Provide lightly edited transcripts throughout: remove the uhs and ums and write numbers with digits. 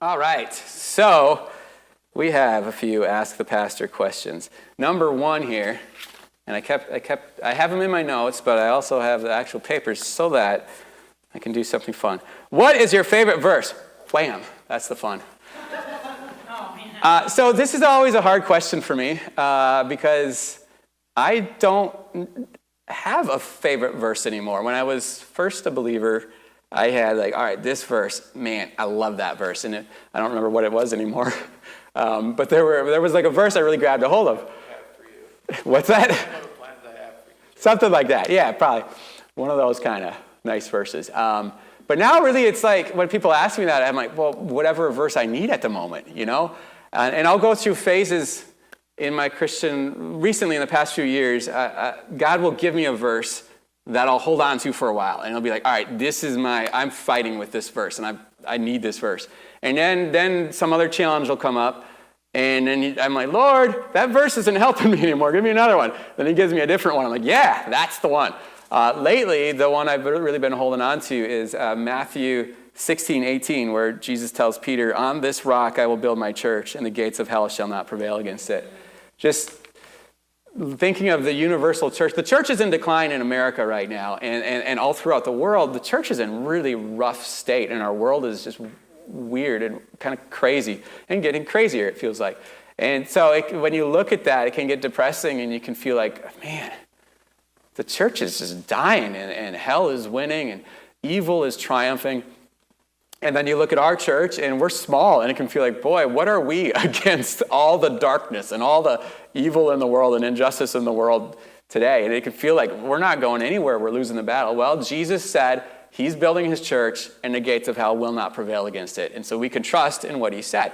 All right, so we have a few Ask the Pastor questions. Number one here, and I have them in my notes, but I also have the actual papers so that I can do something fun. What is your favorite verse? Wham, that's the fun. So this is always a hard question for me because I don't have a favorite verse anymore. When I was first a believer, I had all right, this verse, man, I love that verse. And I don't remember what it was anymore. But there was a verse I really grabbed a hold of. What's that? Something like that. Yeah, probably. One of those kind of nice verses. But now really it's like when people ask me that, I'm like, well, whatever verse I need at the moment, And I'll go through phases in my Christian, recently in the past few years, God will give me a verse that I'll hold on to for a while. And I'll be like, all right, I'm fighting with this verse, and I need this verse. And then some other challenge will come up, and then I'm like, Lord, that verse isn't helping me anymore. Give me another one. Then he gives me a different one. I'm like, yeah, that's the one. Lately, the one I've really been holding on to is Matthew 16:18, where Jesus tells Peter, on this rock I will build my church, and the gates of hell shall not prevail against it. Just thinking of the universal church. The church is in decline in America right now, and all throughout the world. The church is in really rough state, and our world is just weird and kind of crazy, and getting crazier, it feels like. And so when you look at that, it can get depressing, and you can feel like, man, the church is just dying, and hell is winning, and evil is triumphing. And then you look at our church, and we're small, and it can feel like, boy, what are we against all the darkness and all the evil in the world and injustice in the world today? And it can feel like we're not going anywhere, we're losing the battle. Well, Jesus said he's building his church, and the gates of hell will not prevail against it. And so we can trust in what he said.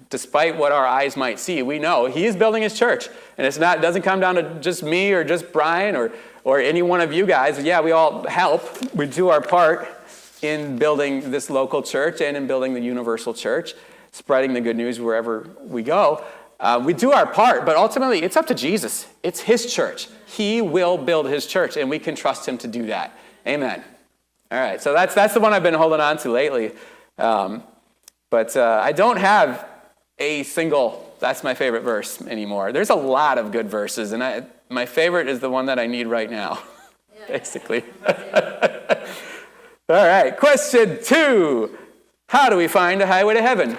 Despite what our eyes might see, we know he is building his church. And it doesn't come down to just me or just Brian or any one of you guys. Yeah, we all help. We do our part in building this local church and in building the universal church, spreading the good news wherever we go. We do our part, but ultimately it's up to Jesus. It's his church. He will build his church, and we can trust him to do that. Amen. All right, so that's the one I've been holding on to lately. But I don't have a single, that's my favorite verse anymore. There's a lot of good verses, and my favorite is the one that I need right now, basically. All right, question 2. How do we find a highway to heaven?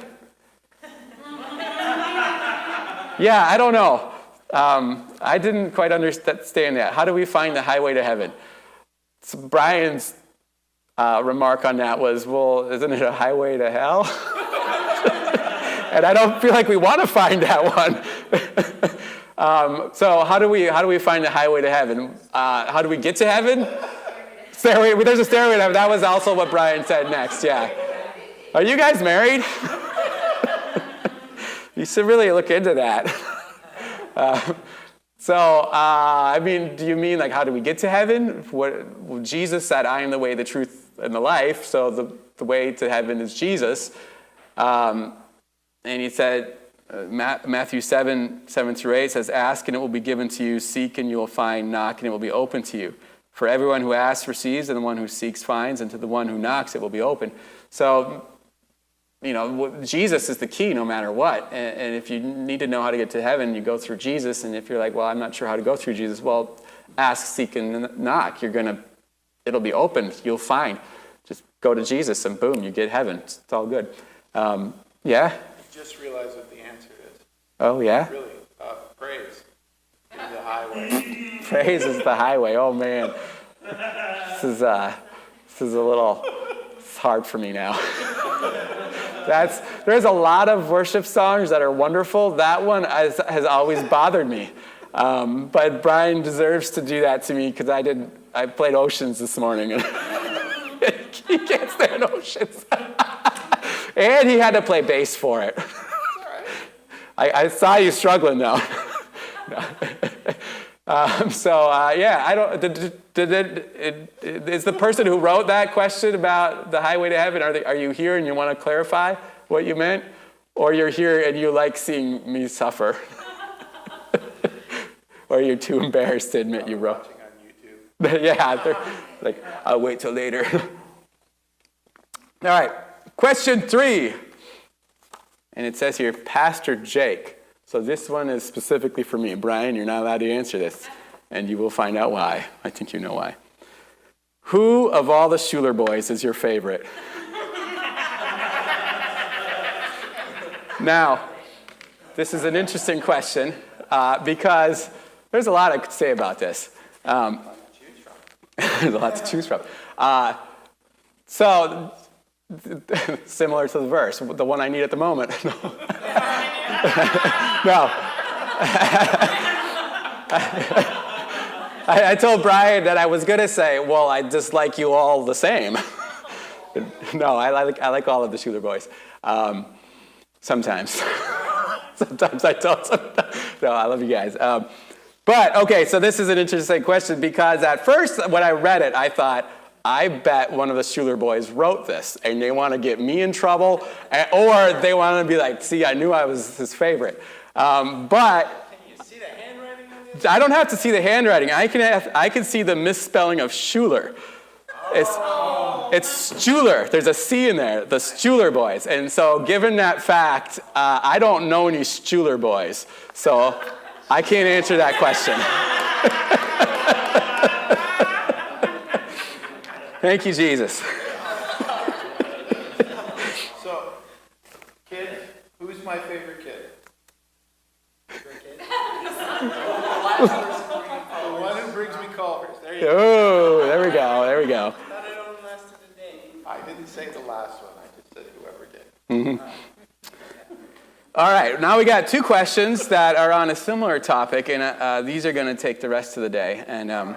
Yeah, I don't know. I didn't quite understand that. How do we find the highway to heaven? So Brian's remark on that was, well, isn't it a highway to hell? And I don't feel like we want to find that one. So how do we find the highway to heaven? How do we get to heaven? Stairway, there's a stairway to heaven. That was also what Brian said next, yeah. Are you guys married? You should really look into that. Do you mean how do we get to heaven? Well, Jesus said, I am the way, the truth, and the life. So the way to heaven is Jesus. And he said, Matthew 7:7-8 says, ask and it will be given to you, seek and you will find, knock and it will be open to you. For everyone who asks receives, and the one who seeks finds, and to the one who knocks it will be open. So, Jesus is the key no matter what. And if you need to know how to get to heaven, you go through Jesus. And if you're like, well, I'm not sure how to go through Jesus, well, ask, seek, and knock. It'll be open. You'll find. Just go to Jesus, and boom, you get heaven. It's all good. Yeah? Just realize what the answer is. Oh, yeah? Really, praise is the highway. Praise is the highway. Oh, man. This is a little, it's hard for me now. There's a lot of worship songs that are wonderful. That one has always bothered me. But Brian deserves to do that to me because I played Oceans this morning. And he can't stand Oceans. And he had to play bass for it. I saw you struggling though. I don't. Is the person who wrote that question about the highway to heaven? Are you here and you want to clarify what you meant, or you're here and you like seeing me suffer, or you're too embarrassed to admit you wrote? Watching on YouTube. Yeah, I'll wait till later. All right, question 3. And it says here, Pastor Jake. So this one is specifically for me. Brian, you're not allowed to answer this. And you will find out why. I think you know why. Who of all the Schuler boys is your favorite? Now, this is an interesting question because there's a lot I could say about this. There's a lot to choose from. So, similar to the verse, the one I need at the moment. No. I told Brian that I was going to say, well, I dislike you all the same. No, I like all of the Schuler boys. Sometimes. Sometimes I don't. No, I love you guys. But, okay, so this is an interesting question because at first when I read it, I thought, I bet one of the Schuler boys wrote this and they want to get me in trouble or they want to be like, see, I knew I was his favorite. But Can you see the handwriting on it? I don't have to see the handwriting. I can see the misspelling of Schuler. It's Schuler. There's a C in there, the Schuler boys. And so given that fact, I don't know any Schuler boys. So I can't answer that question. Thank you, Jesus. So, kids, who's my favorite kid? The one who brings me Culvers. There you go. Oh, there we go. There we go. Not it only lasted a day. I didn't say the last one. I just said whoever did. Mm-hmm. All right, now we got two questions that are on a similar topic, and these are going to take the rest of the day. And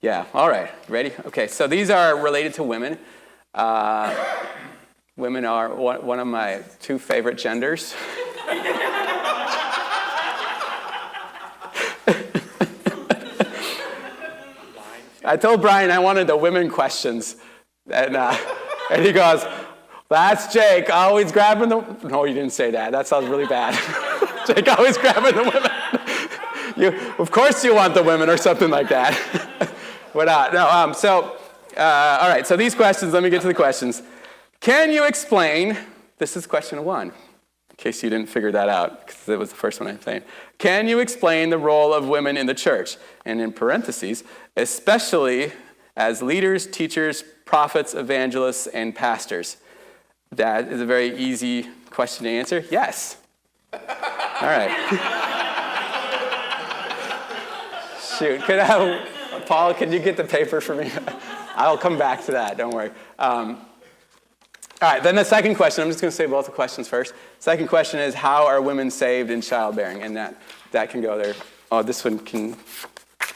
yeah, all right, ready? Okay, so these are related to women. Women are one of my two favorite genders. I told Brian I wanted the women questions, and he goes, that's Jake, always grabbing the... No, you didn't say that. That sounds really bad. Jake always grabbing the women. Of course you want the women or something like that. But all right, so these questions, let me get to the questions. Can you explain, this is question 1, in case you didn't figure that out, because it was the first one I played. Can you explain the role of women in the church? And in parentheses, especially as leaders, teachers, prophets, evangelists, and pastors. That is a very easy question to answer. Yes. All right. Shoot, Paul, can you get the paper for me? I'll come back to that, don't worry. All right, then the second question, I'm just going to say both the questions first. Second question is, how are women saved in childbearing? And that can go there. Oh, this one can,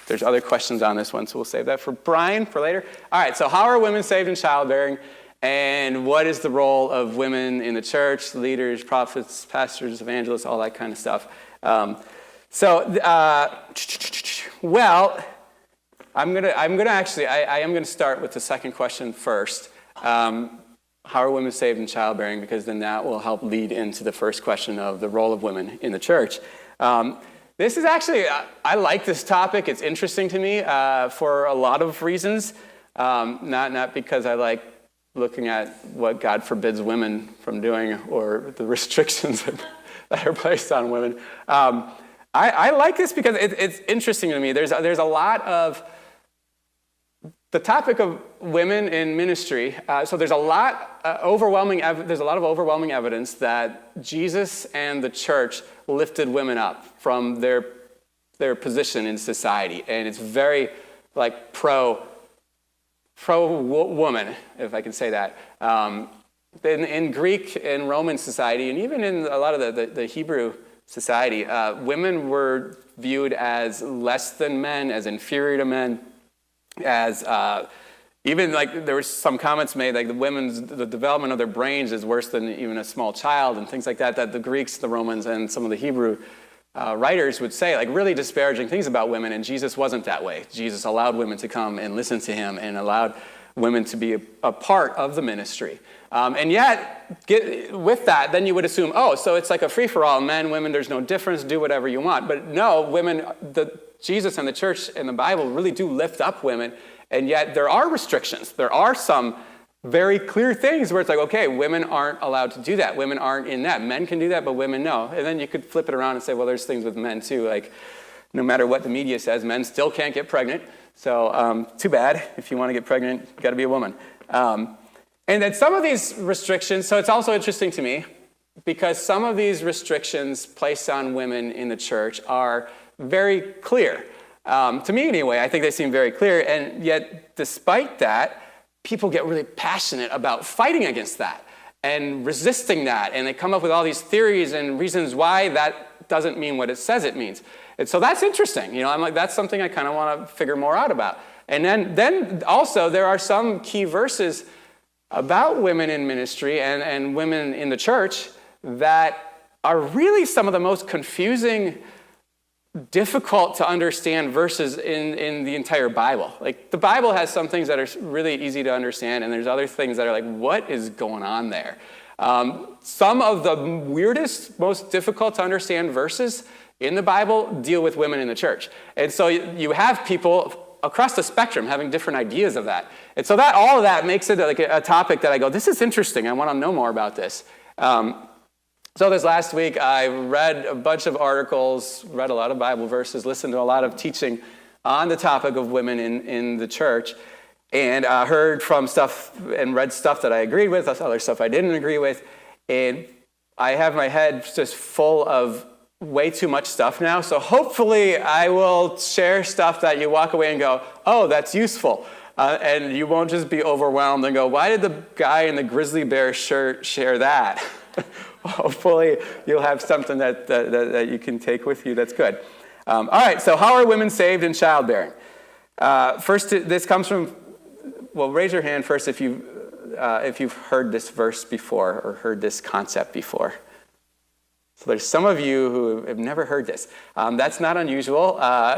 there's other questions on this one, so we'll save that for Brian for later. All right, so how are women saved in childbearing? And what is the role of women in the church, leaders, prophets, pastors, evangelists, all that kind of stuff? Well, I am gonna start with the second question first. How are women saved in childbearing? Because then that will help lead into the first question of the role of women in the church. This is actually, I like this topic. It's interesting to me for a lot of reasons. Not because I like looking at what God forbids women from doing or the restrictions that are placed on women. I like this because it's interesting to me. There's a lot of the topic of women in ministry. So there's a lot of overwhelming evidence that Jesus and the church lifted women up from their position in society, and it's very like pro-woman, if I can say that. In Greek and Roman society, and even in a lot of the Hebrew society, women were viewed as less than men, as inferior to men, as even like there were some comments made like the development of their brains is worse than even a small child and things like that the Greeks, the Romans, and some of the Hebrew writers would say, like really disparaging things about women, and Jesus wasn't that way. Jesus allowed women to come and listen to him and allowed women to be a part of the ministry. And yet, with that, then you would assume, so it's like a free-for-all, men, women, there's no difference, do whatever you want. But no, women, Jesus and the church and the Bible really do lift up women, and yet there are restrictions. There are some very clear things where it's like, okay, women aren't allowed to do that. Women aren't in that. Men can do that, but women no. And then you could flip it around and say, well, there's things with men too. Like, no matter what the media says, men still can't get pregnant. So too bad. If you want to get pregnant, you got to be a woman. And then some of these restrictions, so it's also interesting to me, because some of these restrictions placed on women in the church are very clear. To me anyway, I think they seem very clear. And yet, despite that, people get really passionate about fighting against that and resisting that. And they come up with all these theories and reasons why that doesn't mean what it says it means. And so that's interesting. I'm like, that's something I kind of want to figure more out about. And then also there are some key verses about women in ministry and women in the church that are really some of the most confusing, difficult to understand verses in the entire Bible. Like, the Bible has some things that are really easy to understand, and there's other things that are like, what is going on there? Some of the weirdest, most difficult to understand verses in the Bible deal with women in the church. And so you have people across the spectrum having different ideas of that. And so that all of that makes it like a topic that I go, this is interesting. I want to know more about this. So this last week, I read a bunch of articles, read a lot of Bible verses, listened to a lot of teaching on the topic of women in the church, and heard from stuff and read stuff that I agreed with, other stuff I didn't agree with. And I have my head just full of way too much stuff now. So hopefully I will share stuff that you walk away and go, oh, that's useful. And you won't just be overwhelmed and go, why did the guy in the grizzly bear shirt share that? Hopefully you'll have something that you can take with you that's good. All right, so how are women saved in childbearing? First, this comes from, well, raise your hand first if you've heard this verse before or heard this concept before. So there's some of you who have never heard this. That's not unusual.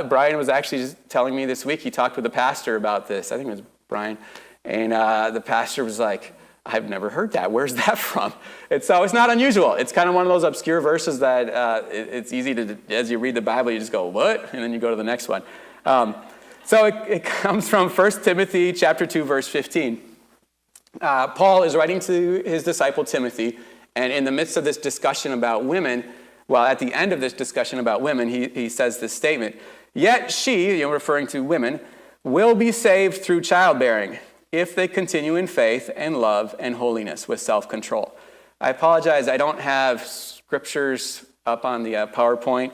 Brian was actually just telling me this week, he talked with the pastor about this. I think it was Brian. And the pastor was like, I've never heard that. Where's that from? And so it's not unusual. It's kind of one of those obscure verses that it's easy to, as you read the Bible, you just go, what? And then you go to the next one. So it comes from 1 Timothy chapter 2, verse 15. Paul is writing to his disciple Timothy, and in the midst of this discussion about women, well, at the end of this discussion about women, he says this statement, yet she, referring to women, will be saved through childbearing if they continue in faith and love and holiness with self-control. I apologize, I don't have scriptures up on the PowerPoint.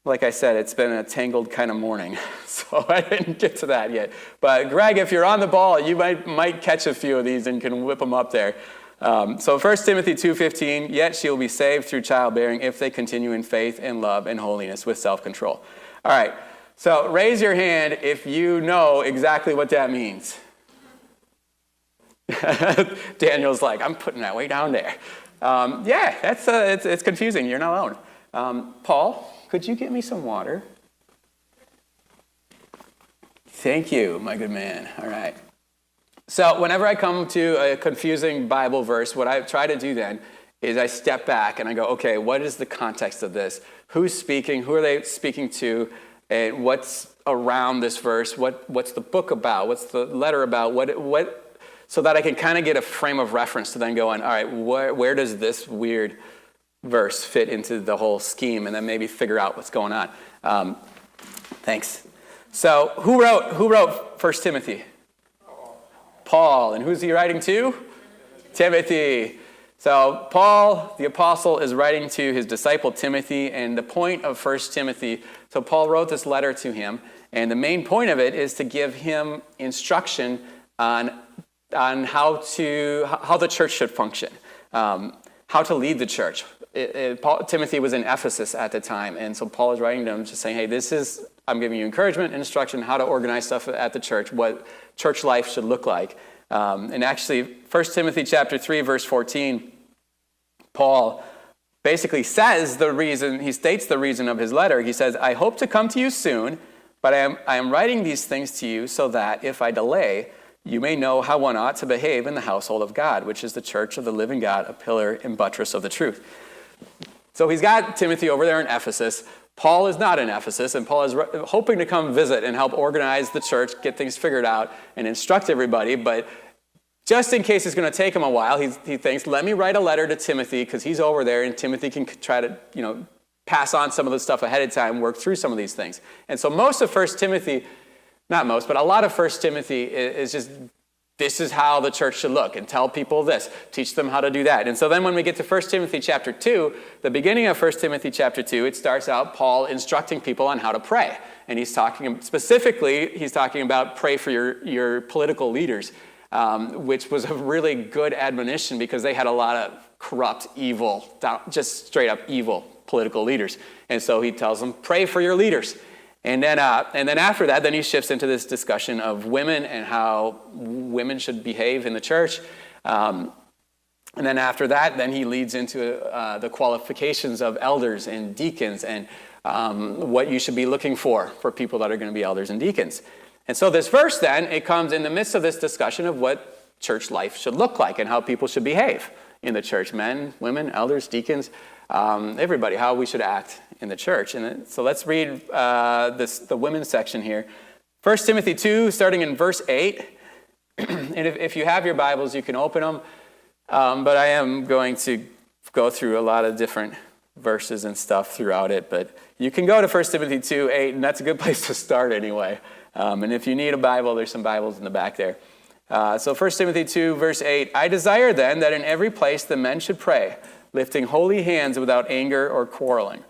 Like I said, it's been a tangled kind of morning, so I didn't get to that yet. But Greg, if you're on the ball, you might catch a few of these and can whip them up there. So 1 Timothy 2:15, yet she will be saved through childbearing if they continue in faith and love and holiness with self-control. All right, so raise your hand if you know exactly what that means. Daniel's like, I'm putting that way down there. Yeah, it's confusing. You're not alone. Paul, could you get me some water? Thank you, my good man. All right. So whenever I come to a confusing Bible verse, what I try to do then is I step back and I go, okay, what is the context of this? Who's speaking? Who are they speaking to? And what's around this verse? What's the book about? What's the letter about? What? So that I can kind of get a frame of reference to then go on, all right, where does this weird verse fit into the whole scheme? And then maybe figure out what's going on. Thanks. So who wrote 1 Timothy? Paul. And who's he writing to? Timothy. So Paul, the apostle, is writing to his disciple Timothy, and the point of 1 Timothy, so Paul wrote this letter to him, and the main point of it is to give him instruction on how the church should function, how to lead the church. Timothy was in Ephesus at the time, and so Paul is writing to him just saying, hey, I'm giving you encouragement and instruction how to organize stuff at the church, what church life should look like. And actually, 1 Timothy chapter 3, verse 14, Paul basically says he states the reason of his letter. He says, I hope to come to you soon, but I am writing these things to you so that if I delay, you may know how one ought to behave in the household of God, which is the church of the living God, a pillar and buttress of the truth. So he's got Timothy over there in Ephesus. Paul is not in Ephesus, and Paul is hoping to come visit and help organize the church, get things figured out, and instruct everybody. But just in case it's going to take him a while, he thinks, let me write a letter to Timothy because he's over there and Timothy can try to, pass on some of the stuff ahead of time, work through some of these things. And so most of 1 Timothy, not most, but a lot of 1 Timothy is just, this is how the church should look, and tell people this, teach them how to do that. And so then when we get to 1 Timothy chapter 2, the beginning of 1 Timothy chapter 2, it starts out Paul instructing people on how to pray. And he's talking about pray for your political leaders, which was a really good admonition because they had a lot of corrupt, evil, just straight up evil political leaders. And so he tells them, pray for your leaders. And then after that, then he shifts into this discussion of women and how women should behave in the church. And then after that, then he leads into the qualifications of elders and deacons and what you should be looking for people that are going to be elders and deacons. And so this verse then, it comes in the midst of this discussion of what church life should look like and how people should behave in the church. Men, women, elders, deacons, everybody, how we should act in the church. And so let's read the women's section here. 1 Timothy 2, starting in verse 8. And if you have your Bibles, you can open them. But I am going to go through a lot of different verses and stuff throughout it. But you can go to 1 Timothy 2, 8, and that's a good place to start anyway. And if you need a Bible, there's some Bibles in the back there. So 1 Timothy 2, verse 8, I desire then that in every place the men should pray, lifting holy hands without anger or quarreling.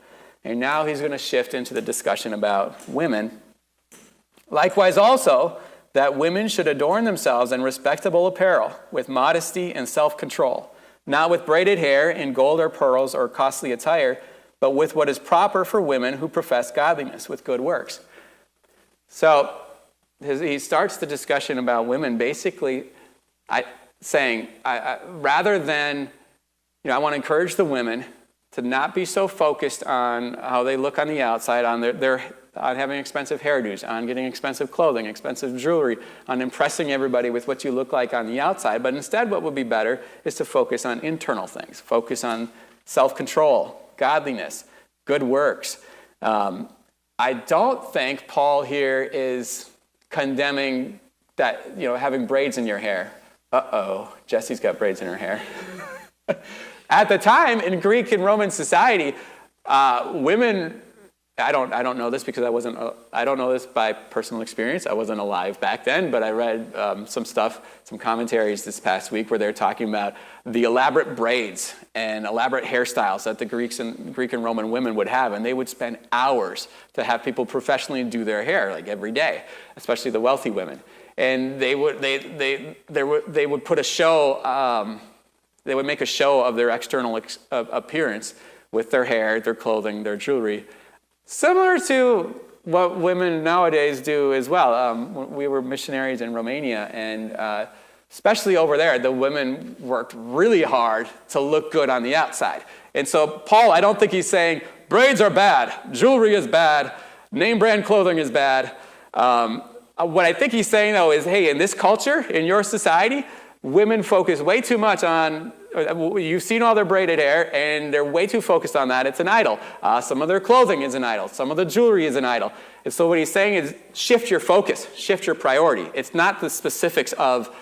And now he's going to shift into the discussion about women. Likewise also, that women should adorn themselves in respectable apparel, with modesty and self-control, not with braided hair in gold or pearls or costly attire, but with what is proper for women who profess godliness with good works. So he starts the discussion about women basically saying, rather than, I want to encourage the women to not be so focused on how they look on the outside, on on having expensive hairdos, on getting expensive clothing, expensive jewelry, on impressing everybody with what you look like on the outside. But instead, what would be better is to focus on internal things, focus on self-control, godliness, good works. I don't think Paul here is condemning that, having braids in your hair. Uh-oh, Jesse's got braids in her hair. At the time, in Greek and Roman society, women, I don't know this because I don't know this by personal experience. I wasn't alive back then, but I read some commentaries this past week where they're talking about the elaborate braids and elaborate hairstyles that the Greek and Roman women would have, and they would spend hours to have people professionally do their hair, like every day, especially the wealthy women. And they would put a show. They would make a show of their external appearance with their hair, their clothing, their jewelry, similar to what women nowadays do as well. We were missionaries in Romania, and especially over there, the women worked really hard to look good on the outside. And so Paul, I don't think he's saying braids are bad, jewelry is bad, name brand clothing is bad. What I think he's saying, though, is, hey, in this culture, in your society, women focus way too much on, you've seen all their braided hair, and they're way too focused on that. It's an idol. Some of their clothing is an idol. Some of the jewelry is an idol. And so what he's saying is shift your focus, shift your priority. It's not the specifics of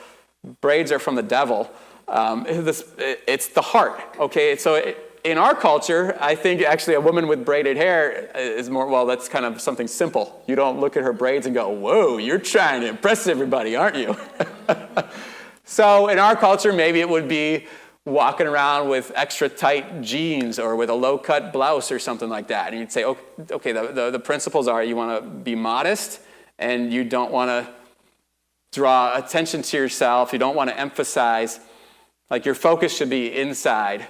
braids are from the devil. It's the heart, okay? So in our culture, I think actually a woman with braided hair is more, well, that's kind of something simple. You don't look at her braids and go, whoa, you're trying to impress everybody, aren't you? So in our culture, maybe it would be walking around with extra tight jeans or with a low-cut blouse or something like that. And you'd say, okay, the principles are you want to be modest and you don't want to draw attention to yourself. You don't want to emphasize. Like your focus should be inside,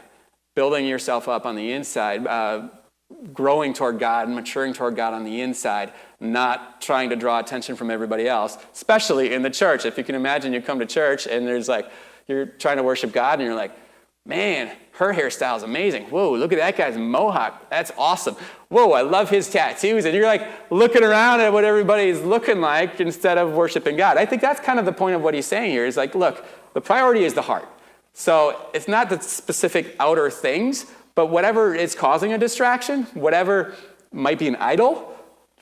building yourself up on the inside, growing toward God and maturing toward God on the inside, not trying to draw attention from everybody else, especially in the church. If you can imagine, you come to church and you're trying to worship God and you're like, man, her hairstyle is amazing. Whoa, look at that guy's mohawk. That's awesome. Whoa, I love his tattoos. And you're like looking around at what everybody's looking like instead of worshiping God. I think that's kind of the point of what he's saying here is like, look, the priority is the heart. So it's not the specific outer things, but whatever is causing a distraction, whatever might be an idol,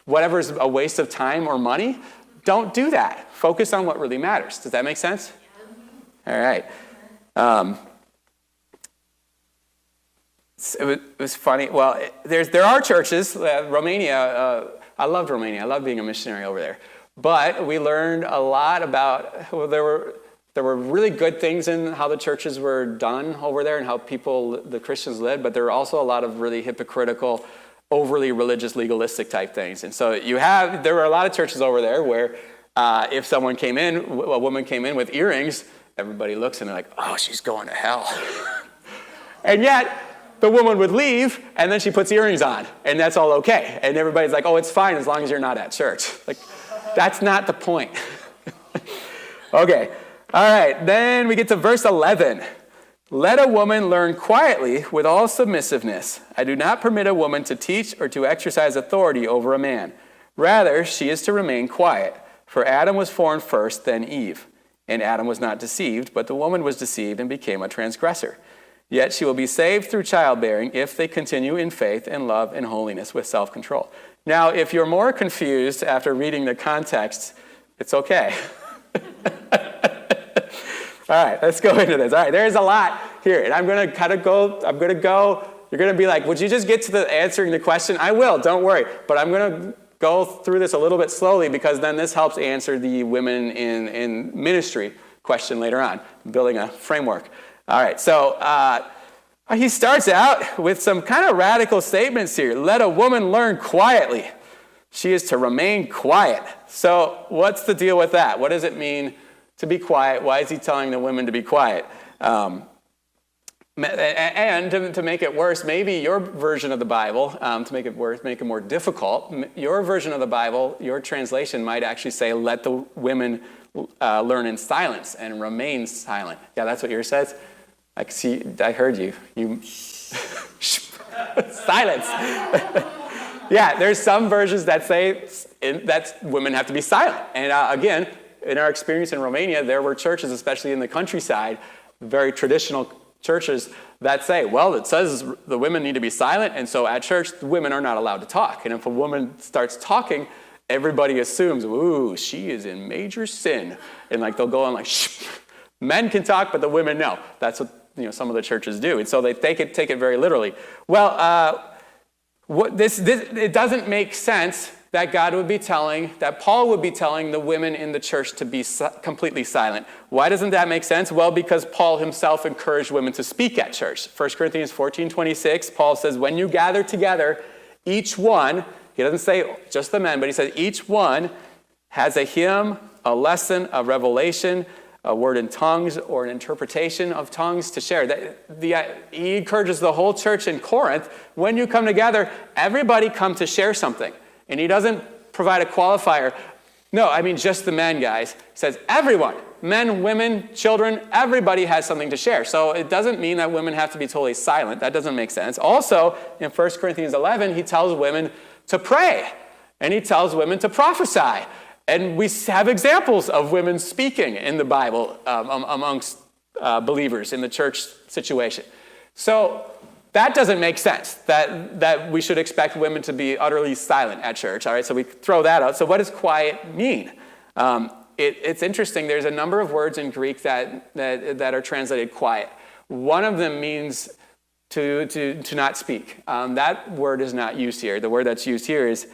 whatever is a waste of time or money, don't do that. Focus on what really matters. Does that make sense? All right. It was funny. Well, there are churches. Romania. I loved Romania. I loved being a missionary over there. But we learned a lot about. Well, there were really good things in how the churches were done over there and how the Christians lived. But there were also a lot of really hypocritical, overly religious, legalistic type things. And so there were a lot of churches over there where if a woman came in with earrings, everybody looks and they're like, oh, she's going to hell. And yet, the woman would leave, and then she puts earrings on, and that's all okay. And everybody's like, oh, it's fine as long as you're not at church. Like, that's not the point. Okay. All right. Then we get to verse 11. Let a woman learn quietly with all submissiveness. I do not permit a woman to teach or to exercise authority over a man. Rather, she is to remain quiet. For Adam was formed first, then Eve. And Adam was not deceived, but the woman was deceived and became a transgressor. Yet she will be saved through childbearing if they continue in faith and love and holiness with self-control. Now, if you're more confused after reading the context, it's okay. All right, let's go into this. All right, there's a lot here, and I'm going to go. You're going to be like, would you just get to the answering the question? I will, don't worry. But I'm going to go through this a little bit slowly because then this helps answer the women in ministry question later on, building a framework. All right, so he starts out with some kind of radical statements here. Let a woman learn quietly. She is to remain quiet. So what's the deal with that? What does it mean to be quiet? Why is he telling the women to be quiet? And to make it worse, maybe your version of the Bible, to make it worse, make it more difficult, your version of the Bible, your translation might actually say, let the women learn in silence and remain silent. Yeah, that's what yours says? I heard you. Silence. Yeah, there's some versions that say that women have to be silent. And again, in our experience in Romania, there were churches, especially in the countryside, very traditional churches that say, well, it says the women need to be silent, and so at church, the women are not allowed to talk. And if a woman starts talking, everybody assumes, ooh, she is in major sin. And they'll go on shh. Men can talk, but the women no. That's what some of the churches do. And so they take it very literally. Well, it doesn't make sense that that Paul would be telling the women in the church to be completely silent. Why doesn't that make sense? Well, because Paul himself encouraged women to speak at church. 1 Corinthians 14:26, Paul says, when you gather together, each one, he doesn't say just the men, but he says each one has a hymn, a lesson, a revelation, a word in tongues, or an interpretation of tongues to share. He encourages the whole church in Corinth, when you come together, everybody come to share something. And he doesn't provide a qualifier. No, I mean just the men, guys. He says everyone, men, women, children, everybody has something to share. So it doesn't mean that women have to be totally silent. That doesn't make sense. Also, in 1 Corinthians 11, he tells women to pray. And he tells women to prophesy. And we have examples of women speaking in the Bible amongst believers in the church situation. So that doesn't make sense, that we should expect women to be utterly silent at church. All right, so we throw that out. So what does quiet mean? It's interesting. There's a number of words in Greek that are translated quiet. One of them means to not speak. That word is not used here. The word that's used here is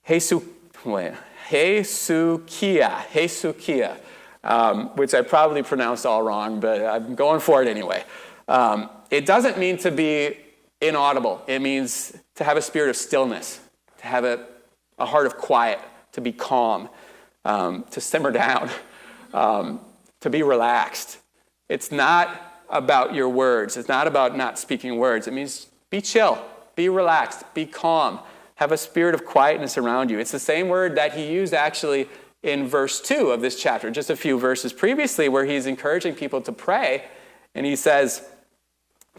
hesukia, which I probably pronounced all wrong, but I'm going for it anyway. It doesn't mean to be inaudible. It means to have a spirit of stillness, to have a heart of quiet, to be calm, to simmer down, to be relaxed. It's not about your words. It's not about not speaking words. It means be chill, be relaxed, be calm, have a spirit of quietness around you. It's the same word that he used actually in verse 2 of this chapter, just a few verses previously, where he's encouraging people to pray. And he says,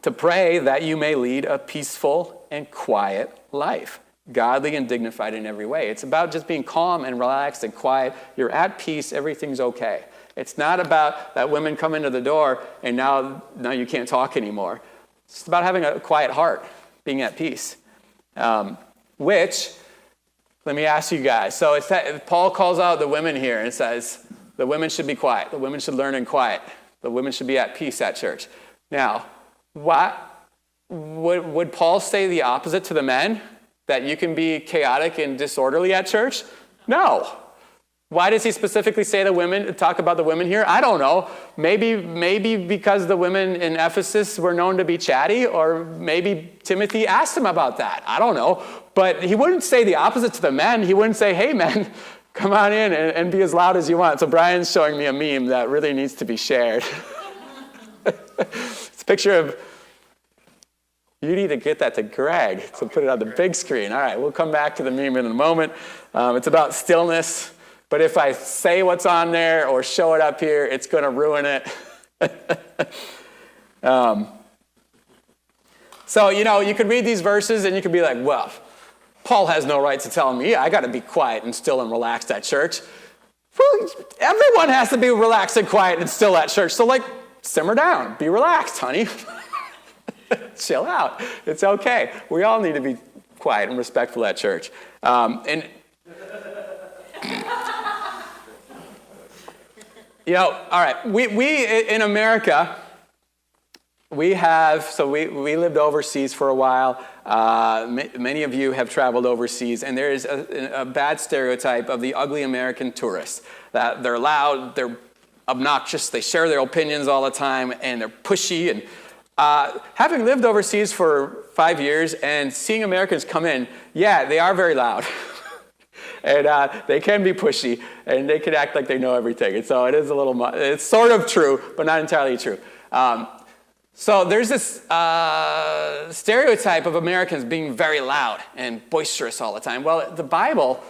to pray that you may lead a peaceful and quiet life, godly and dignified in every way. It's about just being calm and relaxed and quiet. You're at peace. Everything's okay. It's not about that women come into the door and now you can't talk anymore. It's about having a quiet heart, being at peace. Which, let me ask you guys. So Paul calls out the women here and says, the women should be quiet. The women should learn in quiet. The women should be at peace at church. Now, would Paul say the opposite to the men? That you can be chaotic and disorderly at church? No. Why does he specifically say talk about the women here? I don't know. Maybe because the women in Ephesus were known to be chatty, or maybe Timothy asked him about that. I don't know. But he wouldn't say the opposite to the men. He wouldn't say, hey, men, come on in and be as loud as you want. So Brian's showing me a meme that really needs to be shared. It's a picture of, you need to get that to Greg, so put it on the big screen. All right, we'll come back to the meme in a moment. It's about stillness. But if I say what's on there or show it up here, it's going to ruin it. So, you could read these verses and you could be like, well, Paul has no right to tell me I got to be quiet and still and relaxed at church. Well, everyone has to be relaxed and quiet and still at church. So, simmer down. Be relaxed, honey. Chill out. It's okay. We all need to be quiet and respectful at church. All right, we in America, we lived overseas for a while. Many of you have traveled overseas, and there is a bad stereotype of the ugly American tourist, that they're loud, they're obnoxious, they share their opinions all the time, and they're pushy. And having lived overseas for 5 years and seeing Americans come in, yeah, they are very loud. And they can be pushy, and they can act like they know everything. And so it's sort of true, but not entirely true. So there's this stereotype of Americans being very loud and boisterous all the time. Well, the Bible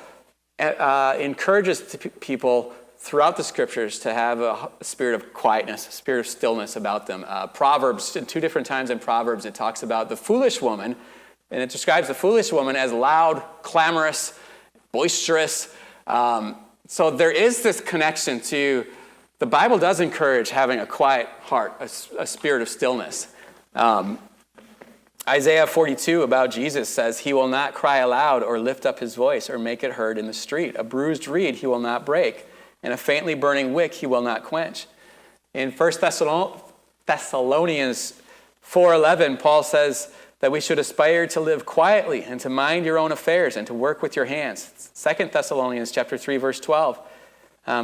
encourages people throughout the scriptures to have a spirit of quietness, a spirit of stillness about them. Proverbs, 2 different times in Proverbs, it talks about the foolish woman, and it describes the foolish woman as loud, clamorous, boisterous. So there is this connection to, the Bible does encourage having a quiet heart, a spirit of stillness. Isaiah 42 about Jesus says, he will not cry aloud or lift up his voice or make it heard in the street. A bruised reed he will not break, and a faintly burning wick he will not quench. In 1 Thessalonians 4:11, Paul says that we should aspire to live quietly and to mind your own affairs and to work with your hands. 2 Thessalonians chapter 3, verse 12.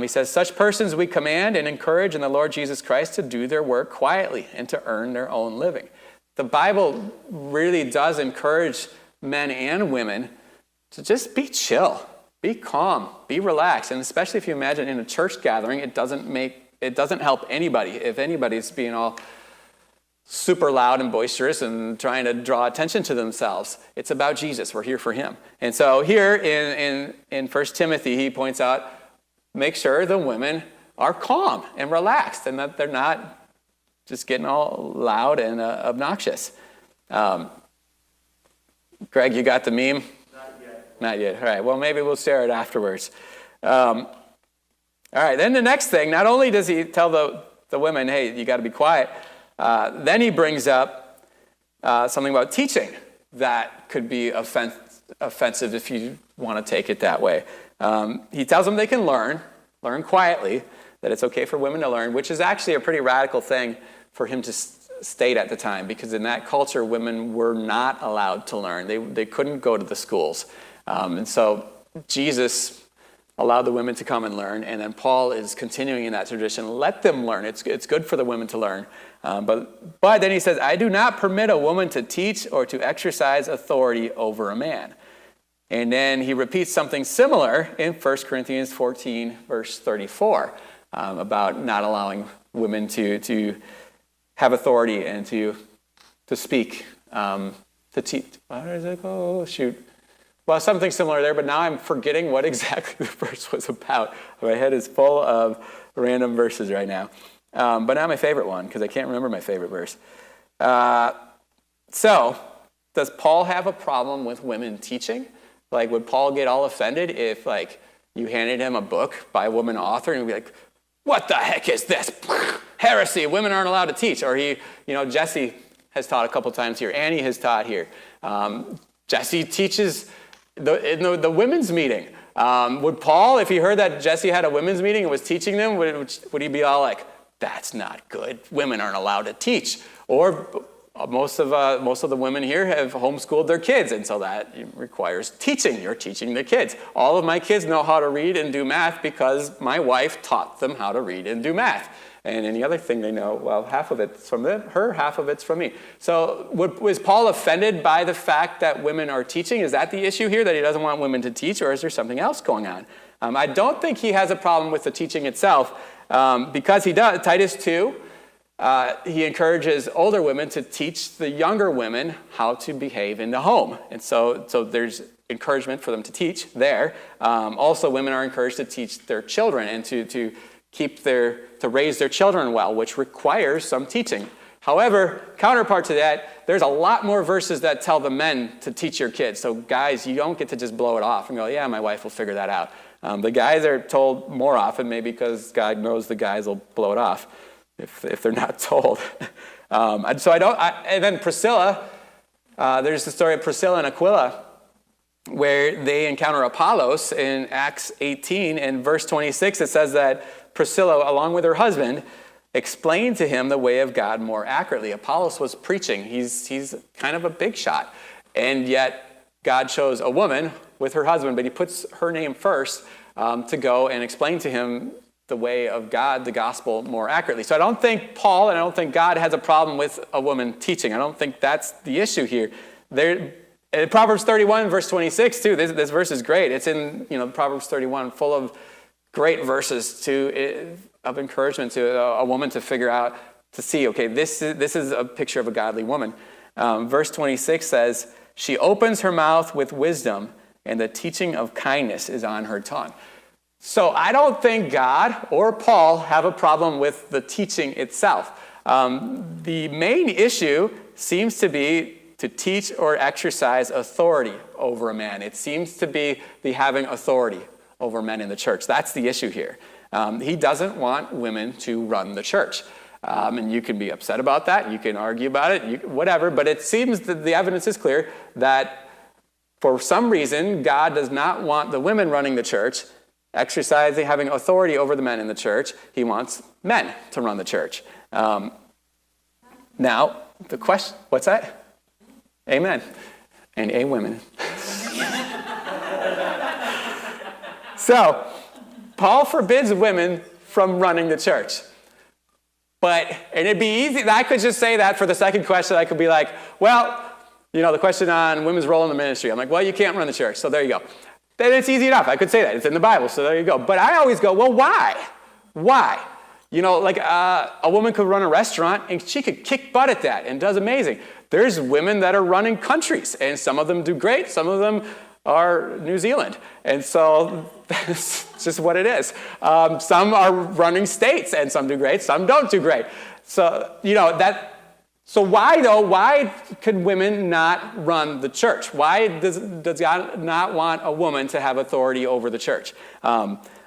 He says, such persons we command and encourage in the Lord Jesus Christ to do their work quietly and to earn their own living. The Bible really does encourage men and women to just be chill, be calm, be relaxed. And especially if you imagine in a church gathering, it doesn't help anybody if anybody's being all super loud and boisterous and trying to draw attention to themselves. It's about Jesus. We're here for him. And so here in 1 Timothy, he points out, make sure the women are calm and relaxed and that they're not just getting all loud and obnoxious. Greg, you got the meme? Not yet. All right. Well, maybe we'll share it afterwards. All right. Then the next thing, not only does he tell the women, hey, you got to be quiet, then he brings up something about teaching that could be offensive if you want to take it that way. He tells them they can learn quietly, that it's okay for women to learn, which is actually a pretty radical thing for him to state at the time, because in that culture, women were not allowed to learn. They couldn't go to the schools. And so Jesus allowed the women to come and learn, and then Paul is continuing in that tradition. Let them learn. It's good for the women to learn. But then he says, I do not permit a woman to teach or to exercise authority over a man. And then he repeats something similar in 1 Corinthians 14, verse 34, about not allowing women to have authority and to speak, to teach. How does it go? Oh, shoot. Well, something similar there, but now I'm forgetting what exactly the verse was about. My head is full of random verses right now. But not my favorite one, because I can't remember my favorite verse. So, does Paul have a problem with women teaching? Would Paul get all offended if, you handed him a book by a woman author and he'd be like, what the heck is this? Heresy, women aren't allowed to teach. Or Jesse has taught a couple times here. Annie has taught here. Jesse teaches in the women's meeting. Would Paul, if he heard that Jesse had a women's meeting and was teaching them, would he be all like, that's not good. Women aren't allowed to teach. Or most of the women here have homeschooled their kids, and so that requires teaching. You're teaching the kids. All of my kids know how to read and do math because my wife taught them how to read and do math. And any other thing they know, well, half of it's from her, half of it's from me. So was Paul offended by the fact that women are teaching? Is that the issue here, that he doesn't want women to teach, or is there something else going on? I don't think he has a problem with the teaching itself, because he does. Titus 2, he encourages older women to teach the younger women how to behave in the home. And so there's encouragement for them to teach there. Also, women are encouraged to teach their children and to raise their children well, which requires some teaching. However, counterpart to that, there's a lot more verses that tell the men to teach your kids. So guys, you don't get to just blow it off and go, yeah, my wife will figure that out. The guys are told more often, maybe because God knows the guys will blow it off if they're not told. And then Priscilla, there's the story of Priscilla and Aquila, where they encounter Apollos in Acts 18. In verse 26, it says that Priscilla, along with her husband, explained to him the way of God more accurately. Apollos was preaching. He's kind of a big shot. And yet God chose a woman with her husband, but he puts her name first to go and explain to him the way of God, the gospel, more accurately. So I don't think Paul and I don't think God has a problem with a woman teaching. I don't think that's the issue here. In Proverbs 31, verse 26, too, this verse is great. It's in Proverbs 31, full of great verses of encouragement to a woman to figure out, to see, okay, this is a picture of a godly woman. Verse 26 says, she opens her mouth with wisdom, and the teaching of kindness is on her tongue. So I don't think God or Paul have a problem with the teaching itself. The main issue seems to be to teach or exercise authority over a man. It seems to be the having authority over men in the church. That's the issue here. He doesn't want women to run the church. And you can be upset about that. You can argue about it, whatever. But it seems that the evidence is clear that for some reason, God does not want the women running the church, exercising, having authority over the men in the church. He wants men to run the church. Now, the question, what's that? Amen. And a women. So, Paul forbids women from running the church. And it'd be easy, I could just say that for the second question. I could be like, well, the question on women's role in the ministry. I'm like, well, you can't run the church, so there you go. Then it's easy enough. I could say that. It's in the Bible, so there you go. But I always go, well, why? Why? A woman could run a restaurant, and she could kick butt at that, and does amazing. There's women that are running countries, and some of them do great. Some of them are New Zealand. And so that's just what it is. Some are running states, and some do great. Some don't do great. So, So why, though? Why could women not run the church? Why does God not want a woman to have authority over the church?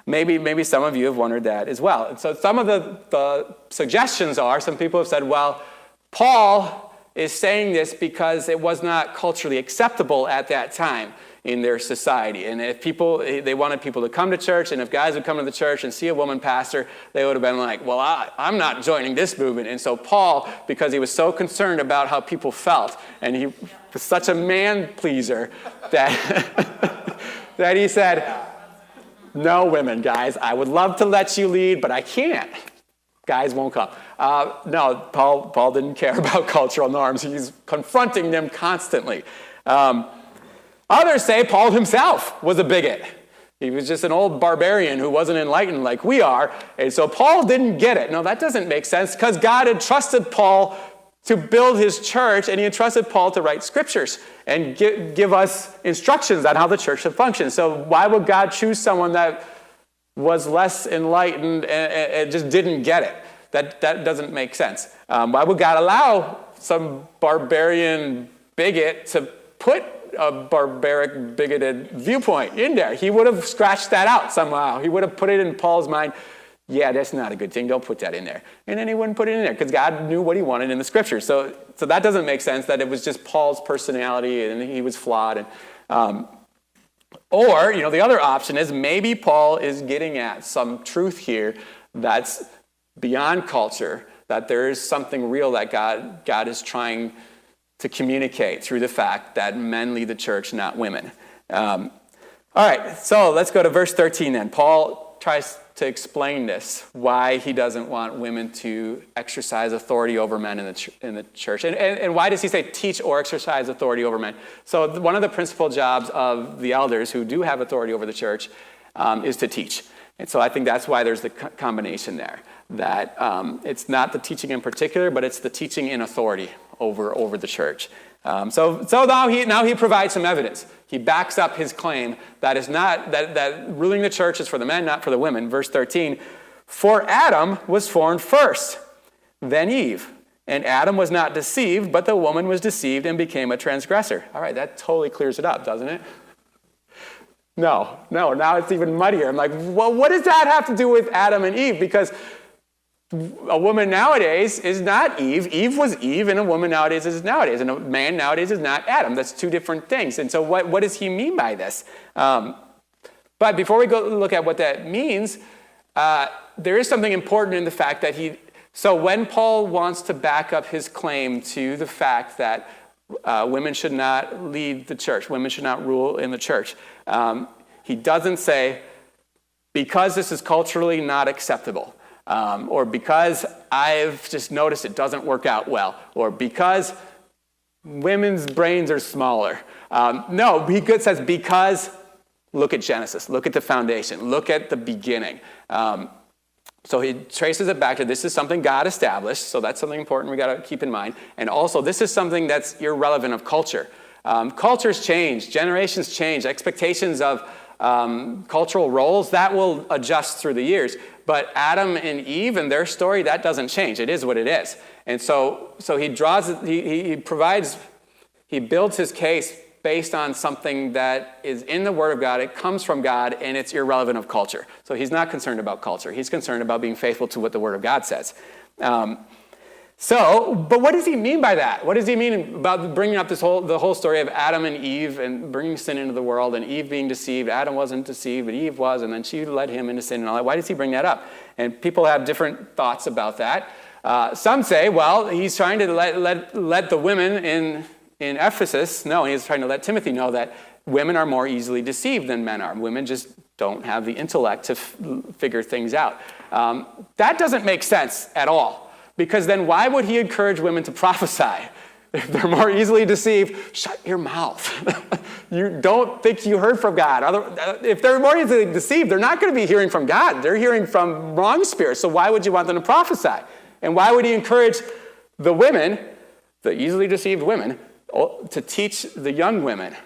Maybe some of you have wondered that as well. And so some of the suggestions are, some people have said, well, Paul is saying this because it was not culturally acceptable at that time in their society. And if they wanted people to come to church, and if guys would come to the church and see a woman pastor, they would have been like, well, I'm not joining this movement. And so Paul, because he was so concerned about how people felt, and he was such a man pleaser, that, that he said, no women, guys, I would love to let you lead, but I can't. Guys won't come. No, Paul didn't care about cultural norms. He's confronting them constantly. Others say Paul himself was a bigot. He was just an old barbarian who wasn't enlightened like we are, and so Paul didn't get it. No, that doesn't make sense, because God had trusted Paul to build his church, and he entrusted Paul to write scriptures and give us instructions on how the church should function. So why would God choose someone that was less enlightened and just didn't get it? That doesn't make sense. Why would God allow some barbarian bigot to put a barbaric, bigoted viewpoint in there? He would have scratched that out somehow. He would have put it in Paul's mind, yeah, that's not a good thing. Don't put that in there. And then he wouldn't put it in there because God knew what he wanted in the scriptures. So that doesn't make sense, that it was just Paul's personality and he was flawed. Or, the other option is maybe Paul is getting at some truth here that's beyond culture, that there is something real that God is trying to communicate through the fact that men lead the church, not women. All right, so let's go to verse 13 then. Paul tries to explain this, why he doesn't want women to exercise authority over men in the church. And why does he say teach or exercise authority over men? So one of the principal jobs of the elders who do have authority over the church is to teach. And so I think that's why there's the combination there, that it's not the teaching in particular, but it's the teaching in authority over the church. So now he provides some evidence. He backs up his claim that is not that ruling the church is for the men, not for the women. Verse 13, for Adam was formed first, then Eve. And Adam was not deceived, but the woman was deceived and became a transgressor. All right, that totally clears it up, doesn't it? No, now it's even muddier. I'm like, well, what does that have to do with Adam and Eve? Because a woman nowadays is not Eve. Eve was Eve, and a woman nowadays is nowadays. And a man nowadays is not Adam. That's two different things. And so what does he mean by this? But before we go look at what that means, there is something important in the fact that so when Paul wants to back up his claim to the fact that women should not lead the church, women should not rule in the church, he doesn't say, because this is culturally not acceptable, or because I've just noticed it doesn't work out well, or because women's brains are smaller. No, he says because, look at Genesis, look at the foundation, look at the beginning. So he traces it back to this is something God established, so that's something important we got to keep in mind. And also, this is something that's irrelevant of culture. Cultures change, generations change, expectations of cultural roles, that will adjust through the years. But Adam and Eve and their story, that doesn't change. It is what it is. And so he builds his case based on something that is in the Word of God. It comes from God, and it's irrelevant of culture. So he's not concerned about culture. He's concerned about being faithful to what the Word of God says. But what does he mean by that? What does he mean about bringing up the whole story of Adam and Eve and bringing sin into the world and Eve being deceived? Adam wasn't deceived, but Eve was, and then she led him into sin and all that. Why does he bring that up? And people have different thoughts about that. Some say, well, he's trying to let the women in Ephesus know, he's trying to let Timothy know that women are more easily deceived than men are. Women just don't have the intellect to figure things out. That doesn't make sense at all. Because then why would he encourage women to prophesy? If they're more easily deceived, shut your mouth. You don't think you heard from God. If they're more easily deceived, they're not going to be hearing from God. They're hearing from wrong spirits. So why would you want them to prophesy? And why would he encourage the women, the easily deceived women, to teach the young women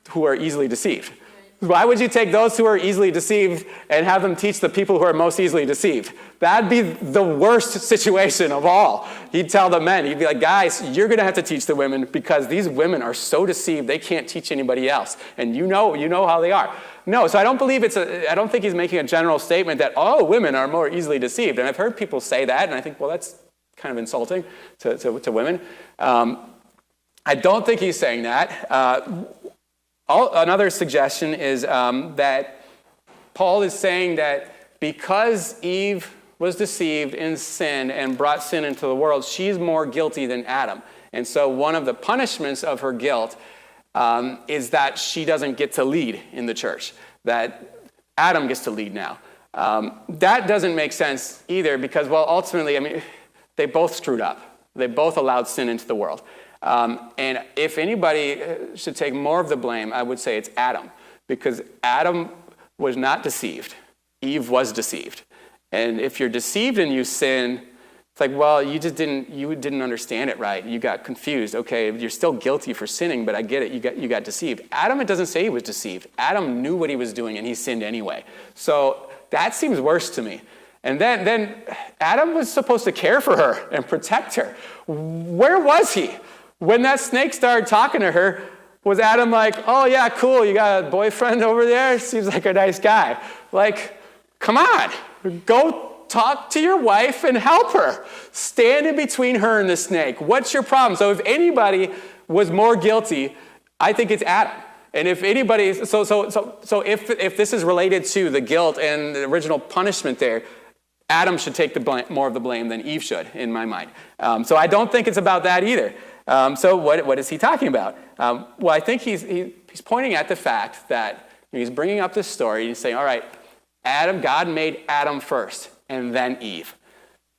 who are easily deceived? Why would you take those who are easily deceived and have them teach the people who are most easily deceived? That'd be the worst situation of all. He'd tell the men, he'd be like, guys, you're going to have to teach the women because these women are so deceived they can't teach anybody else. And you know how they are. No, so I don't think he's making a general statement that all women are more easily deceived. And I've heard people say that, and I think, well, that's kind of insulting to women. I don't think he's saying that. Another suggestion is that Paul is saying that because Eve was deceived in sin and brought sin into the world, she's more guilty than Adam. And so one of the punishments of her guilt is that she doesn't get to lead in the church, that Adam gets to lead now. That doesn't make sense either because, well, ultimately, they both screwed up. They both allowed sin into the world. And if anybody should take more of the blame, I would say it's Adam, because Adam was not deceived. Eve was deceived. And if you're deceived and you sin, it's like, well, you didn't understand it right. You got confused. Okay, you're still guilty for sinning, but I get it. You got deceived. Adam, it doesn't say he was deceived. Adam knew what he was doing, and he sinned anyway. So that seems worse to me. And then Adam was supposed to care for her and protect her. Where was he? When that snake started talking to her, was Adam like, oh yeah, cool, you got a boyfriend over there? Seems like a nice guy. Like, come on, go talk to your wife and help her. Stand in between her and the snake. What's your problem? So if anybody was more guilty, I think it's Adam. And if anybody, so if this is related to the guilt and the original punishment there, Adam should take more of the blame than Eve should, in my mind. So I don't think it's about that either. So what is he talking about? Well, I think he's pointing at the fact that he's bringing up this story. He's saying, all right, God made Adam first, and then Eve.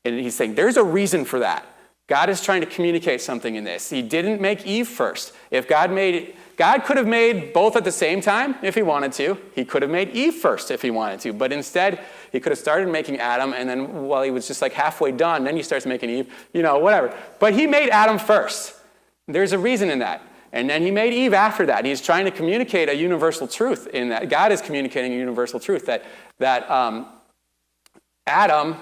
And he's saying there's a reason for that. God is trying to communicate something in this. He didn't make Eve first. If God could have made both at the same time if he wanted to. He could have made Eve first if he wanted to. But instead, he could have started making Adam, and then while he was just like halfway done, then he starts making Eve, whatever. But he made Adam first. There's a reason in that. And then he made Eve after that. He's trying to communicate a universal truth in that. God is communicating a universal truth that Adam,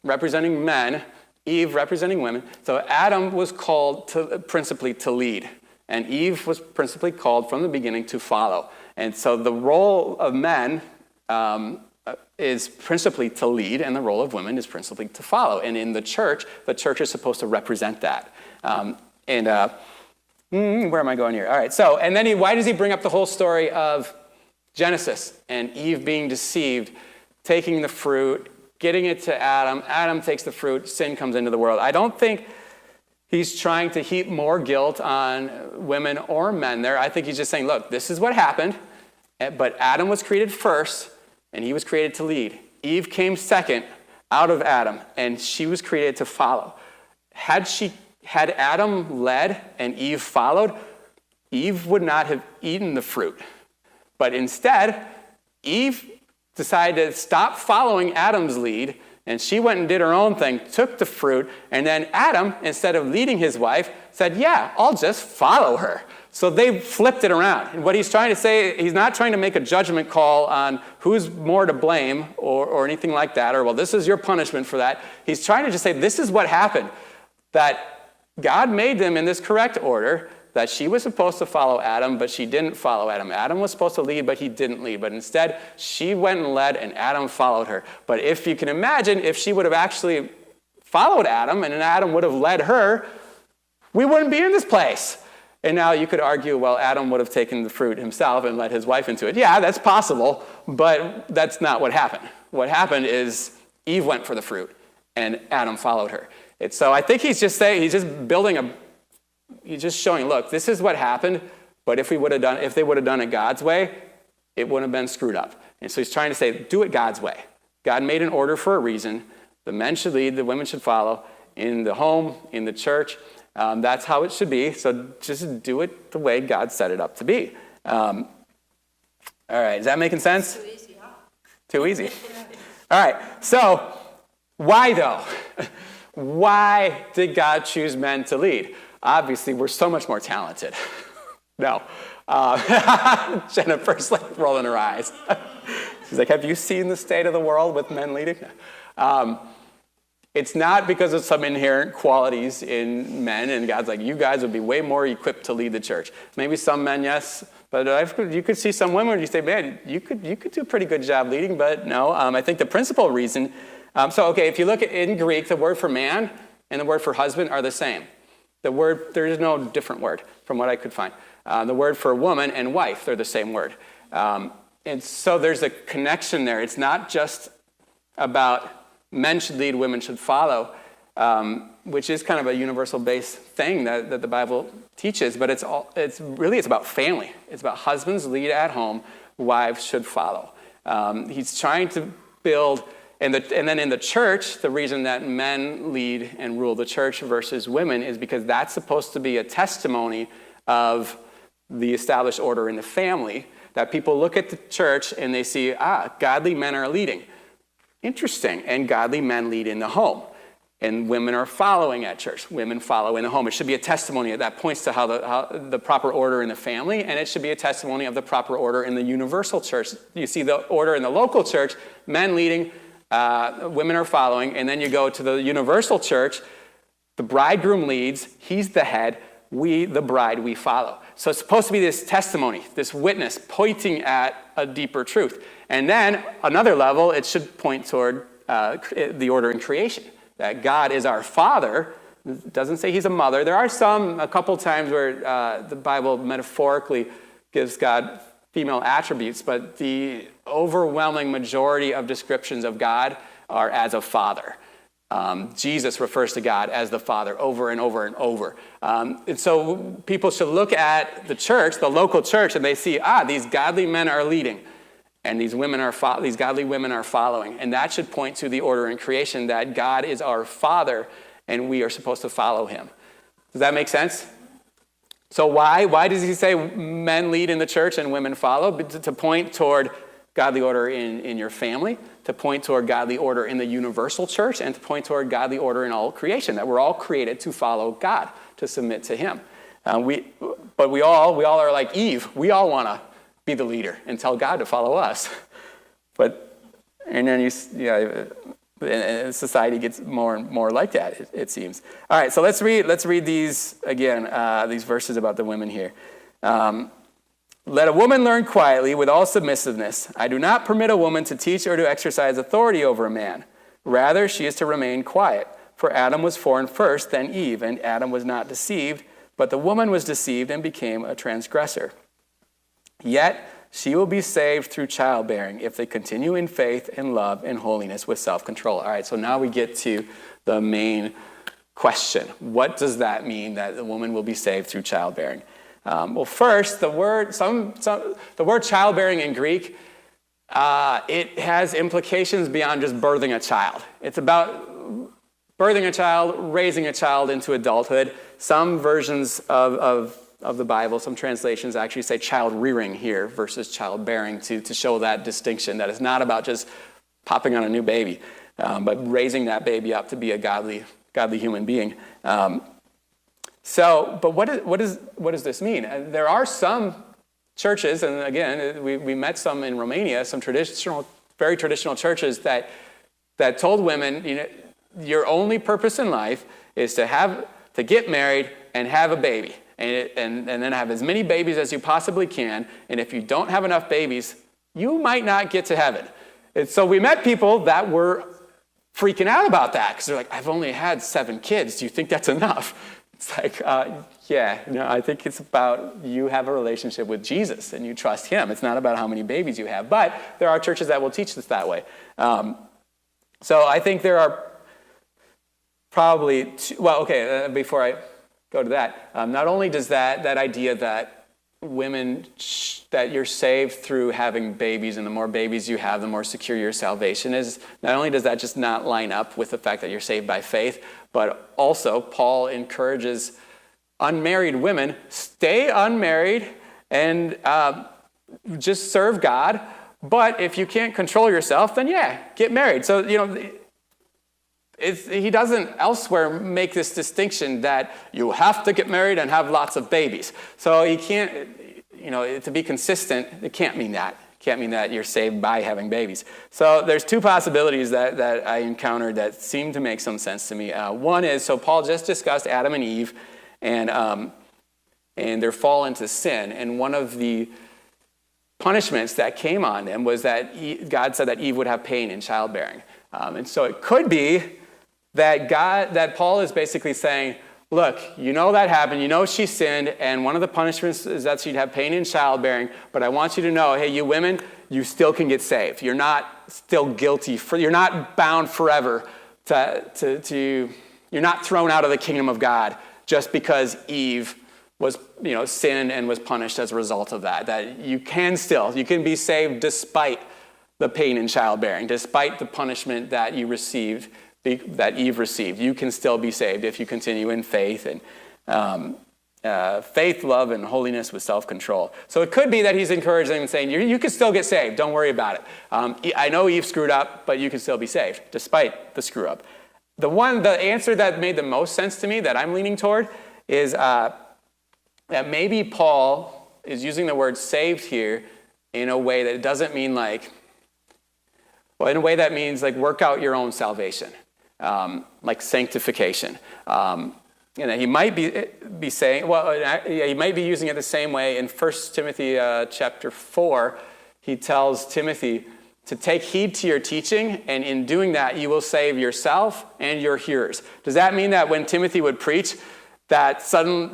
representing men, Eve representing women. So Adam was called principally to lead, and Eve was principally called from the beginning to follow. And so the role of men is principally to lead, and the role of women is principally to follow. And in the church is supposed to represent that. Where am I going here? All right. So, and then why does he bring up the whole story of Genesis and Eve being deceived, taking the fruit, getting it to Adam. Adam takes the fruit. Sin comes into the world. I don't think he's trying to heap more guilt on women or men there. I think he's just saying, look, this is what happened, but Adam was created first, and he was created to lead. Eve came second out of Adam, and she was created to follow. Had Adam led and Eve followed, Eve would not have eaten the fruit. But instead, Eve decided to stop following Adam's lead, and she went and did her own thing, took the fruit, and then Adam, instead of leading his wife, said, yeah, I'll just follow her. So they flipped it around. And what he's trying to say, he's not trying to make a judgment call on who's more to blame or anything like that, or, well, this is your punishment for that. He's trying to just say, this is what happened, that God made them in this correct order, that she was supposed to follow Adam, but she didn't follow Adam. Adam was supposed to lead, but he didn't lead. But instead, she went and led, and Adam followed her. But if you can imagine, if she would have actually followed Adam, and then Adam would have led her, we wouldn't be in this place. And now you could argue, well, Adam would have taken the fruit himself and led his wife into it. Yeah, that's possible, but that's not what happened. What happened is Eve went for the fruit, and Adam followed her. So I think he's just showing, look, this is what happened, but if they would have done it God's way, it wouldn't have been screwed up. And so he's trying to say, do it God's way. God made an order for a reason. The men should lead, the women should follow. In the home, in the church, that's how it should be. So just do it the way God set it up to be. All right, is that making sense? Too easy, huh? Too easy. All right, so why though? Why did God choose men to lead? Obviously, we're so much more talented. No. Jennifer's like rolling her eyes. She's like, have you seen the state of the world with men leading? It's not because of some inherent qualities in men, and God's like, you guys would be way more equipped to lead the church. Maybe some men, yes, but you could see some women, you say, man, you could do a pretty good job leading, but no. I think the principal reason, if you look in Greek, the word for man and the word for husband are the same. There is no different word from what I could find. The word for woman and wife, they're the same word. And so there's a connection there. It's not just about men should lead, women should follow, which is kind of a universal-based thing that the Bible teaches, but it's about family. It's about husbands lead at home, wives should follow. He's trying to build. And then in the church, the reason that men lead and rule the church versus women is because that's supposed to be a testimony of the established order in the family, that people look at the church and they see, godly men are leading. Interesting. And godly men lead in the home. And women are following at church. Women follow in the home. It should be a testimony that points to how the proper order in the family, and it should be a testimony of the proper order in the universal church. You see the order in the local church, men leading, women are following, and then you go to the universal church, the bridegroom leads, he's the head, we, the bride, we follow. So it's supposed to be this testimony, this witness pointing at a deeper truth. And then another level, it should point toward the order in creation, that God is our father. It doesn't say he's a mother. There are a couple times where the Bible metaphorically gives God female attributes, but the overwhelming majority of descriptions of God are as a father. Jesus refers to God as the Father over and over and over. And so people should look at the church, the local church, and they see, these godly men are leading, and these godly women are following. And that should point to the order in creation, that God is our Father, and we are supposed to follow him. Does that make sense? So why does he say men lead in the church and women follow? To point toward godly order in your family, to point toward godly order in the universal church, and to point toward godly order in all creation, that we're all created to follow God, to submit to him. But we all are like Eve. We all want to be the leader and tell God to follow us. And society gets more and more like that, it seems. All right, so let's read these again, these verses about the women here. Let a woman learn quietly with all submissiveness. I do not permit a woman to teach or to exercise authority over a man. Rather, she is to remain quiet. For Adam was formed first, then Eve, and Adam was not deceived, but the woman was deceived and became a transgressor. Yet she will be saved through childbearing if they continue in faith and love and holiness with self-control. All right, so now we get to the main question. What does that mean, that the woman will be saved through childbearing? Well, first, the word childbearing in Greek, it has implications beyond just birthing a child. It's about birthing a child, raising a child into adulthood. Some versions of the Bible, some translations actually say child rearing here versus childbearing to show that distinction, that it's not about just popping on a new baby, but raising that baby up to be a godly human being. But what does this mean? There are some churches, and again, we met some in Romania, some very traditional churches that told women, your only purpose in life is to get married and have a baby, and then have as many babies as you possibly can. And if you don't have enough babies, you might not get to heaven. And so we met people that were freaking out about that because they're like, I've only had 7 kids. Do you think that's enough? It's like, I think it's about you have a relationship with Jesus and you trust him. It's not about how many babies you have. But there are churches that will teach this that way. So I think there are probably before I go to that, not only does that idea that women, that you're saved through having babies, and the more babies you have, the more secure your salvation is, not only does that just not line up with the fact that you're saved by faith, but also Paul encourages unmarried women, stay unmarried and just serve God. But if you can't control yourself, then get married. So, he doesn't elsewhere make this distinction that you have to get married and have lots of babies. So he can't, to be consistent, it can't mean that. It can't mean that you're saved by having babies. So there's 2 possibilities that I encountered that seem to make some sense to me. One is, so Paul just discussed Adam and Eve and their fall into sin. And one of the punishments that came on them was that God said that Eve would have pain in childbearing. And so it could be that Paul is basically saying, look, that happened, she sinned, and one of the punishments is that she'd have pain in childbearing, but I want you to know, hey, you women, you still can get saved. You're not still guilty, you're not bound forever you're not thrown out of the kingdom of God just because Eve was, sinned and was punished as a result of that you can be saved despite the pain in childbearing, despite the punishment that you received, that Eve received. You can still be saved if you continue in faith and faith, love, and holiness with self-control. So it could be that he's encouraging them and saying, you can still get saved. Don't worry about it. I know Eve screwed up, but you can still be saved despite the screw up. The answer that made the most sense to me that I'm leaning toward is that maybe Paul is using the word saved here in a way that it doesn't mean in a way that means work out your own salvation. Like sanctification. He might be saying, he might be using it the same way in 1 Timothy chapter 4. He tells Timothy to take heed to your teaching, and in doing that, you will save yourself and your hearers. Does that mean that when Timothy would preach, that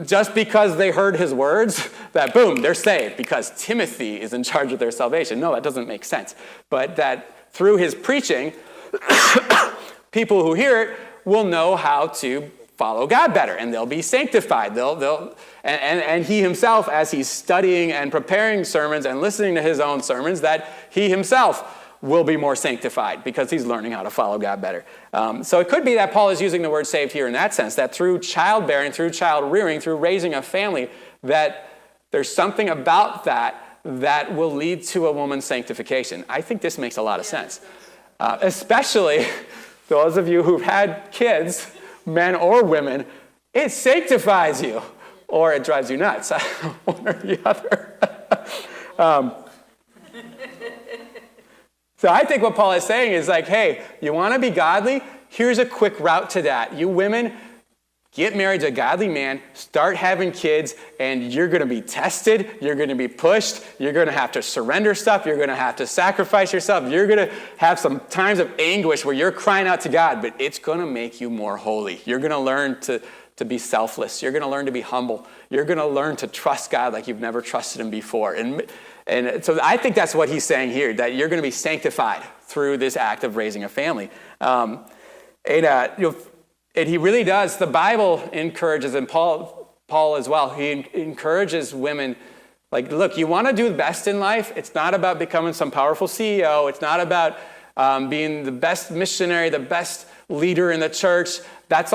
just because they heard his words, that boom, they're saved because Timothy is in charge of their salvation? No, that doesn't make sense. But that through his preaching, people who hear it will know how to follow God better, and they'll be sanctified. And he himself, as he's studying and preparing sermons and listening to his own sermons, that he himself will be more sanctified because he's learning how to follow God better. So it could be that Paul is using the word saved here in that sense, that through childbearing, through child rearing, through raising a family, that there's something about that will lead to a woman's sanctification. I think this makes a lot of sense. Especially those of you who've had kids, men or women, it sanctifies you, or it drives you nuts. One or the other. So I think what Paul is saying is like, hey, you want to be godly? Here's a quick route to that. You women, get married to a godly man, start having kids, and you're going to be tested, you're going to be pushed, you're going to have to surrender stuff, you're going to have to sacrifice yourself, you're going to have some times of anguish where you're crying out to God, but it's going to make you more holy. You're going to learn to be selfless. You're going to learn to be humble. You're going to learn to trust God like you've never trusted him before. And so I think that's what he's saying here, that you're going to be sanctified through this act of raising a family. And he really does. The Bible encourages, and Paul as well, he encourages women, like, look, you want to do the best in life. It's not about becoming some powerful CEO. It's not about being the best missionary, the best leader in the church. That's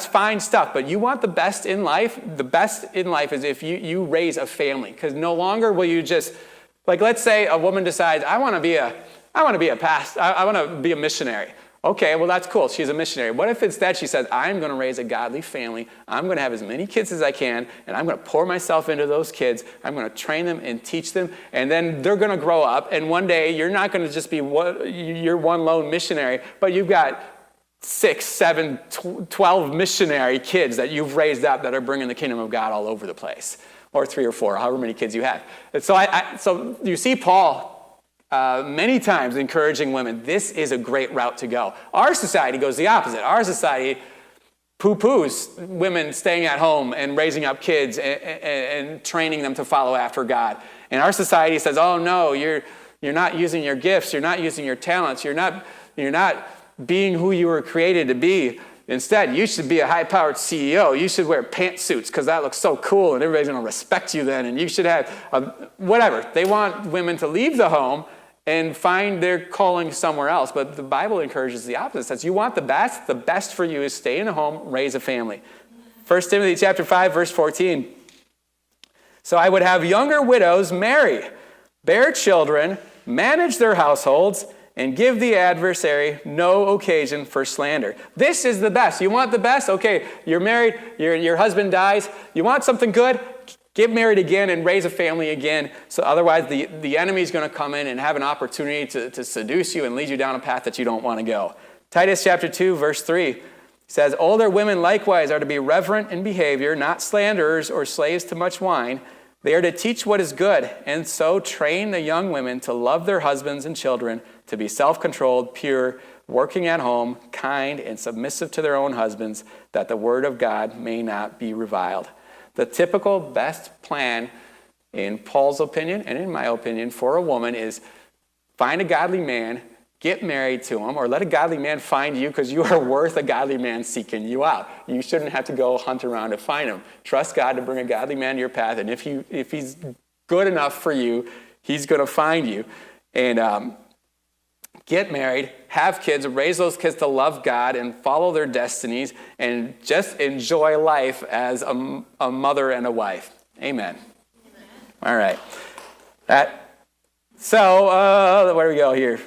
fine stuff. But you want the best in life. The best in life is if you raise a family, because no longer will you just, like, let's say a woman decides, I want to be a pastor. I want to be a missionary. Okay, well, that's cool. She's a missionary. What if instead she says, I'm going to raise a godly family. I'm going to have as many kids as I can, and I'm going to pour myself into those kids. I'm going to train them and teach them, and then they're going to grow up, and one day you're not going to just be you're one lone missionary, but you've got 6, 7, 12 missionary kids that you've raised up that are bringing the kingdom of God all over the place, or 3 or 4, however many kids you have. And so, so you see Paul many times encouraging women, this is a great route to go. Our society goes the opposite. Our society poo-poos women staying at home and raising up kids and training them to follow after God. And our society says, oh no, you're not using your gifts, you're not using your talents, you're not being who you were created to be. Instead, you should be a high-powered CEO. You should wear pantsuits because that looks so cool and everybody's going to respect you then. And you should have whatever. They want women to leave the home and find their calling somewhere else. But the Bible encourages the opposite. It says you want the best for you is stay in a home, raise a family. 1 Timothy chapter 5, verse 14. So I would have younger widows marry, bear children, manage their households, and give the adversary no occasion for slander. This is the best. You want the best? Okay, you're married, your husband dies. You want something good? Get married again and raise a family again. So otherwise the enemy's going to come in and have an opportunity to seduce you and lead you down a path that you don't want to go. Titus chapter 2, verse 3 says, older women likewise are to be reverent in behavior, not slanderers or slaves to much wine. They are to teach what is good, and so train the young women to love their husbands and children, to be self-controlled, pure, working at home, kind, and submissive to their own husbands, that the word of God may not be reviled. The typical best plan, in Paul's opinion and in my opinion, for a woman is find a godly man, get married to him, or let a godly man find you because you are worth a godly man seeking you out. You shouldn't have to go hunt around to find him. Trust God to bring a godly man to your path, and if he's good enough for you, he's going to find you. And get married, have kids, raise those kids to love God and follow their destinies, and just enjoy life as a mother and a wife. Amen. All right. So where do we go here?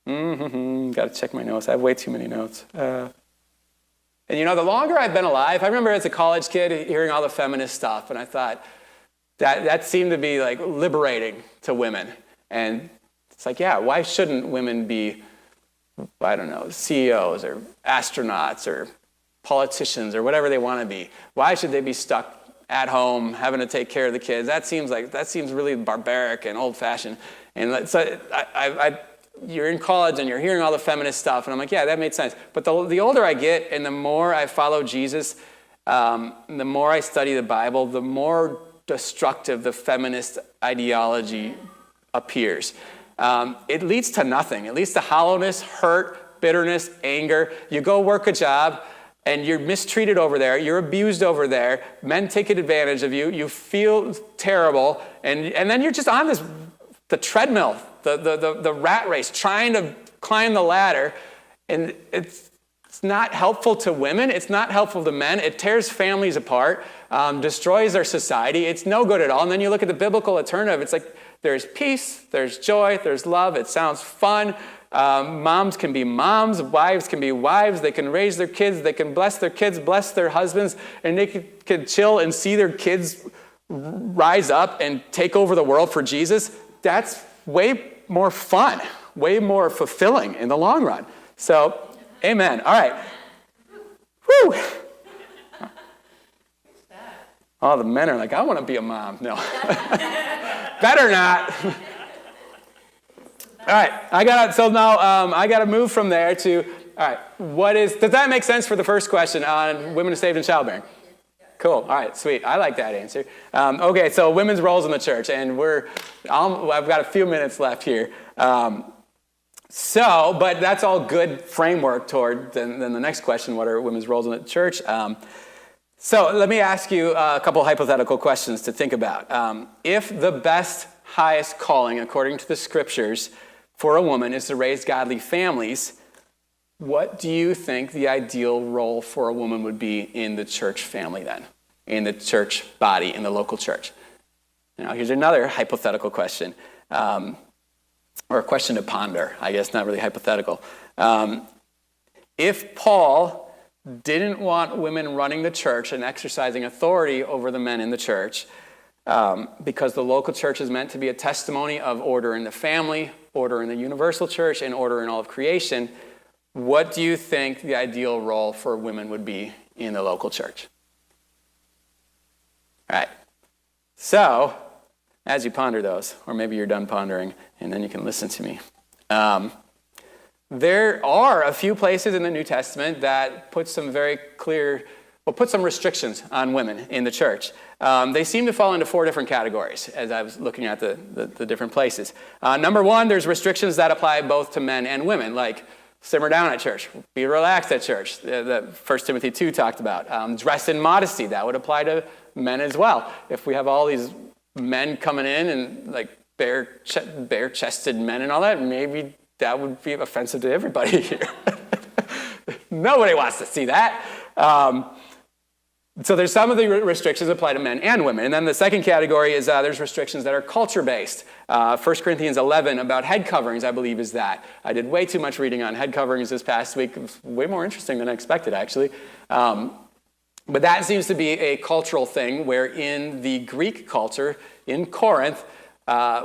Got to check my notes. I have way too many notes. And the longer I've been alive, I remember as a college kid hearing all the feminist stuff, and I thought that seemed to be like liberating to women. And it's like, yeah, why shouldn't women be, I don't know, CEOs or astronauts or politicians or whatever they want to be? Why should they be stuck at home having to take care of the kids? That seems really barbaric and old-fashioned. And so you're in college and you're hearing all the feminist stuff, and I'm like, yeah, that made sense. But the older I get and the more I follow Jesus, the more I study the Bible, the more destructive the feminist ideology appears. it leads to nothing. It leads to hollowness, hurt, bitterness, anger. You go work a job, and you're mistreated over there, you're abused over there, men take advantage of you, you feel terrible, and then you're just on the treadmill, the rat race, trying to climb the ladder, and it's not helpful to women, it's not helpful to men, it tears families apart, destroys our society, it's no good at all. And then you look at the biblical alternative, it's like there's peace, there's joy, there's love, it sounds fun. Moms can be moms, wives can be wives, they can raise their kids, they can bless their kids, bless their husbands, and they can chill and see their kids rise up and take over the world for Jesus. That's way more fun, way more fulfilling in the long run. So, amen. All right. Whew. All the men are like, I want to be a mom. No. Better not. All right, I got to move from there to, all right, does that make sense for the first question on women saved in childbearing? Cool, all right, sweet, I like that answer. Okay, so women's roles in the church, and I've got a few minutes left here. But that's all good framework toward then the next question, what are women's roles in the church? So let me ask you a couple hypothetical questions to think about. If the best, highest calling, according to the scriptures, for a woman is to raise godly families, what do you think the ideal role for a woman would be in the church family then? In the church body, in the local church? Now, here's another hypothetical question, or a question to ponder, I guess, not really hypothetical. If Paul didn't want women running the church and exercising authority over the men in the church, because the local church is meant to be a testimony of order in the family, order in the universal church, and order in all of creation, what do you think the ideal role for women would be in the local church? All right. So, as you ponder those, or maybe you're done pondering, and then you can listen to me. There are a few places in the New Testament that put some restrictions on women in the church. They seem to fall into 4 different categories as I was looking at the different places. Number 1, there's restrictions that apply both to men and women, like simmer down at church, be relaxed at church, that 1 Timothy 2 talked about. Dress in modesty, that would apply to men as well. If we have all these men coming in and like bare-chested men and all that, maybe that would be offensive to everybody here. Nobody wants to see that. So there's some of the restrictions apply to men and women. And then the second category is there's restrictions that are culture-based. 1 Corinthians 11 about head coverings, I believe, is that. I did way too much reading on head coverings this past week. It was way more interesting than I expected, actually. But that seems to be a cultural thing where in the Greek culture, in Corinth,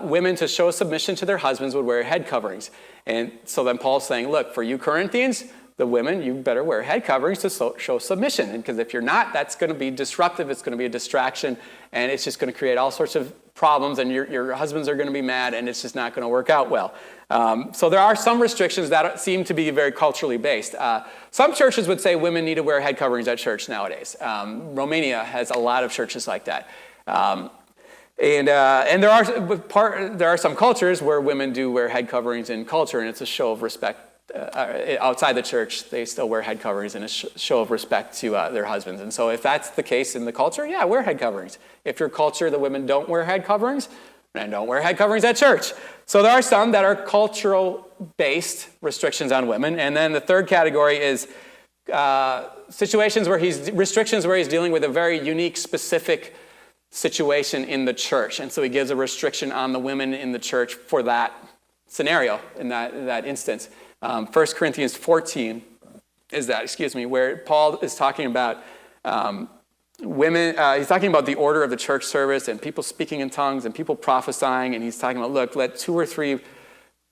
women to show submission to their husbands would wear head coverings. And so then Paul's saying, look, for you Corinthians, the women, you better wear head coverings to show submission. Because if you're not, that's going to be disruptive, it's going to be a distraction, and it's just going to create all sorts of problems, and your husbands are going to be mad, and it's just not going to work out well. So there are some restrictions that seem to be very culturally based. Some churches would say women need to wear head coverings at church nowadays. Romania has a lot of churches like that. And there are some cultures where women do wear head coverings in culture, and it's a show of respect. Outside the church, they still wear head coverings in a show of respect to their husbands. And so if that's the case in the culture, yeah, wear head coverings. If your culture, the women don't wear head coverings, then don't wear head coverings at church. So there are some that are cultural-based restrictions on women. And then the third category is restrictions where he's dealing with a very unique, specific situation in the church. And so he gives a restriction on the women in the church for that scenario, in that instance. 1 Corinthians 14 is that, where Paul is talking about women. He's talking about the order of the church service and people speaking in tongues and people prophesying. And he's talking about, look, let 2 or 3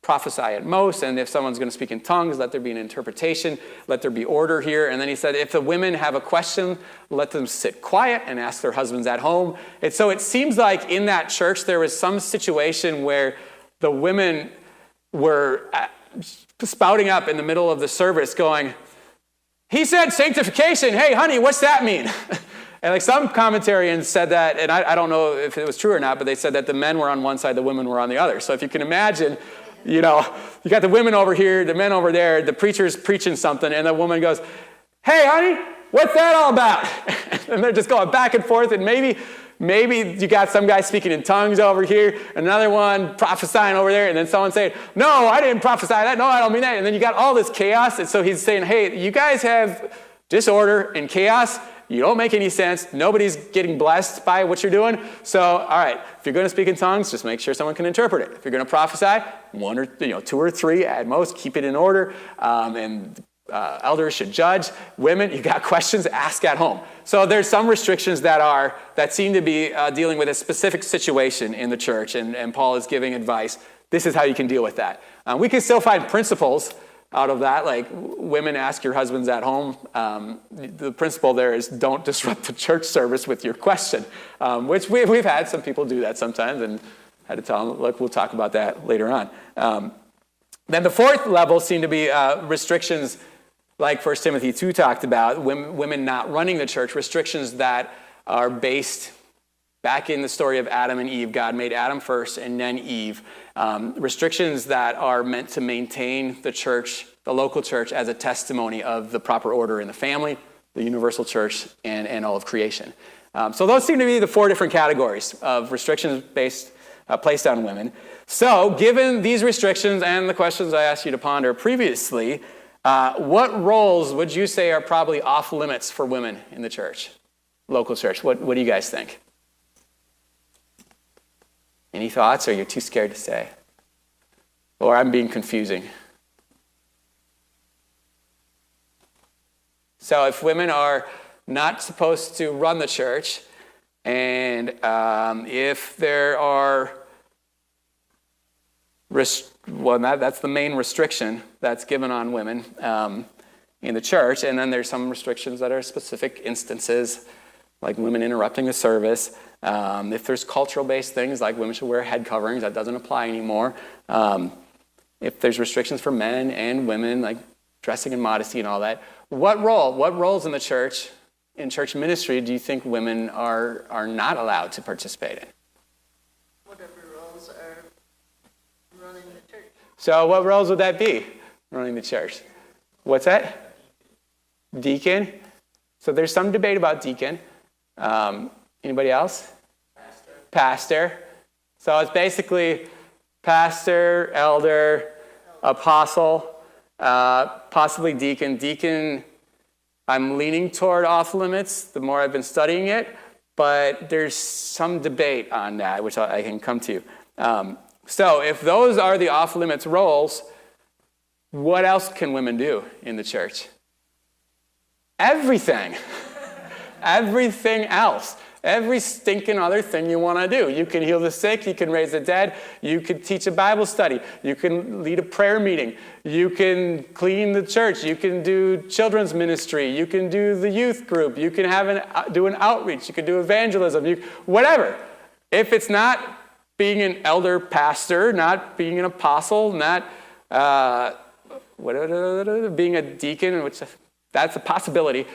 prophesy at most. And if someone's going to speak in tongues, let there be an interpretation. Let there be order here. And then he said, if the women have a question, let them sit quiet and ask their husbands at home. And so it seems like in that church there was some situation where the women were spouting up in the middle of the service going, he said sanctification. Hey, honey, what's that mean? And like some commentarians said that, and I don't know if it was true or not, but they said that the men were on one side, the women were on the other. So if you can imagine You got the women over here, the men over there, the preacher's preaching something, and the woman goes, "Hey, honey, what's that all about?" And they're just going back and forth, and maybe you got some guy speaking in tongues over here, another one prophesying over there, and then someone saying, "No, I didn't prophesy that. No, I don't mean that." And then you got all this chaos, and so he's saying, "Hey, you guys have disorder and chaos. You don't make any sense. Nobody's getting blessed by what you're doing. So, all right, if you're going to speak in tongues, just make sure someone can interpret it. If you're going to prophesy, one or two or three at most, keep it in order. And elders should judge. Women, you got questions, ask at home." So there's some restrictions that seem to be dealing with a specific situation in the church, and Paul is giving advice. This is how you can deal with that. We can still find principles out of that, like women, ask your husbands at home. The principle there is don't disrupt the church service with your question, which we've had some people do that sometimes, and had to tell them, look, we'll talk about that later on. Then the fourth level seem to be restrictions like 1 Timothy 2 talked about, women not running the church, restrictions that are based back in the story of Adam and Eve. God made Adam first and then Eve. Restrictions that are meant to maintain the church, the local church, as a testimony of the proper order in the family, the universal church, and all of creation. So those seem to be the four different categories of restrictions placed on women. So given these restrictions and the questions I asked you to ponder previously, what roles would you say are probably off limits for women in the church, local church? What do you guys think? Any thoughts, or you're too scared to say? Or I'm being confusing. So if women are not supposed to run the church, and if there are, that's the main restriction that's given on women in the church, and then there's some restrictions that are specific instances, like women interrupting the service. If there's cultural-based things like women should wear head coverings, that doesn't apply anymore. If there's restrictions for men and women, like dressing in modesty and all that, what roles in the church, in church ministry, do you think women are not allowed to participate in? Whatever roles are running the church. So what roles would that be, running the church? What's that? Deacon? So there's some debate about deacon. Anybody else? Pastor. So it's basically pastor, elder, apostle, possibly deacon. Deacon, I'm leaning toward off limits the more I've been studying it, but there's some debate on that, which I can come to. So if those are the off limits roles, what else can women do in the church? Everything. Everything else. Every stinking other thing you want to do. You can heal the sick. You can raise the dead. You can teach a Bible study. You can lead a prayer meeting. You can clean the church. You can do children's ministry. You can do the youth group. You can do an outreach. You can do evangelism. Whatever. If it's not being an elder pastor, not being an apostle, not being a deacon, which that's a possibility,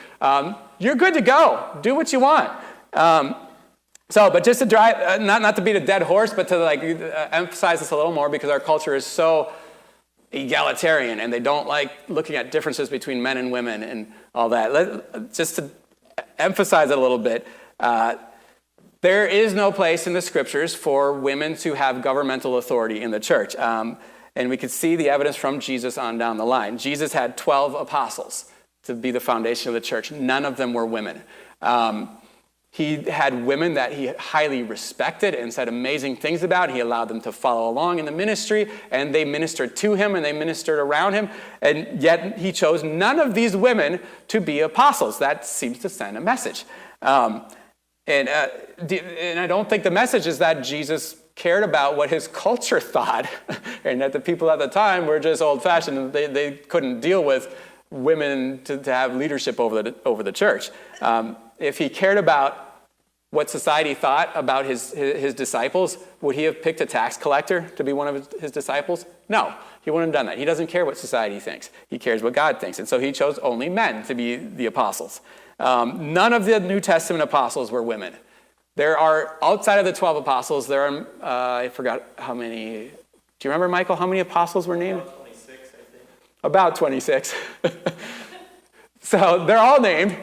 you're good to go. Do what you want. But just to drive, not to beat a dead horse, but to emphasize this a little more, because our culture is so egalitarian and they don't like looking at differences between men and women and all that. Just to emphasize it a little bit, there is no place in the scriptures for women to have governmental authority in the church. And we could see the evidence from Jesus on down the line. Jesus had 12 apostles to be the foundation of the church. None of them were women. He had women that he highly respected and said amazing things about. He allowed them to follow along in the ministry, and they ministered to him and they ministered around him. And yet he chose none of these women to be apostles. That seems to send a message. And I don't think the message is that Jesus cared about what his culture thought, and that the people at the time were just old-fashioned and they couldn't deal with women to have leadership over the church. If he cared about what society thought about his disciples, would he have picked a tax collector to be one of his disciples? No, he wouldn't have done that. He doesn't care what society thinks. He cares what God thinks. And so he chose only men to be the apostles. None of the New Testament apostles were women. There are, outside of the 12 apostles, there are, I forgot how many, Do you remember, Michael, how many apostles were named? About 26, I think. About 26. So they're all named,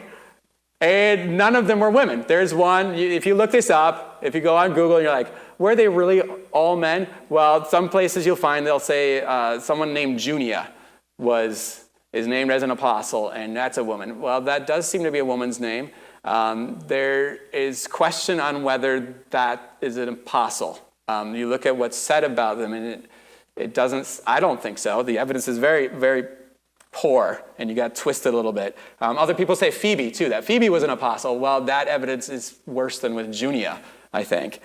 and none of them were women. There's one, if you look this up, if you go on Google and you're like, were they really all men? Well, some places you'll find they'll say someone named Junia is named as an apostle, and that's a woman. Well, that does seem to be a woman's name. There is question on whether that is an apostle. You look at what's said about them, and it doesn't, I don't think so. The evidence is very, very poor, and you got twisted a little bit. Other people say Phoebe, too, that Phoebe was an apostle. Well, that evidence is worse than with Junia, I think.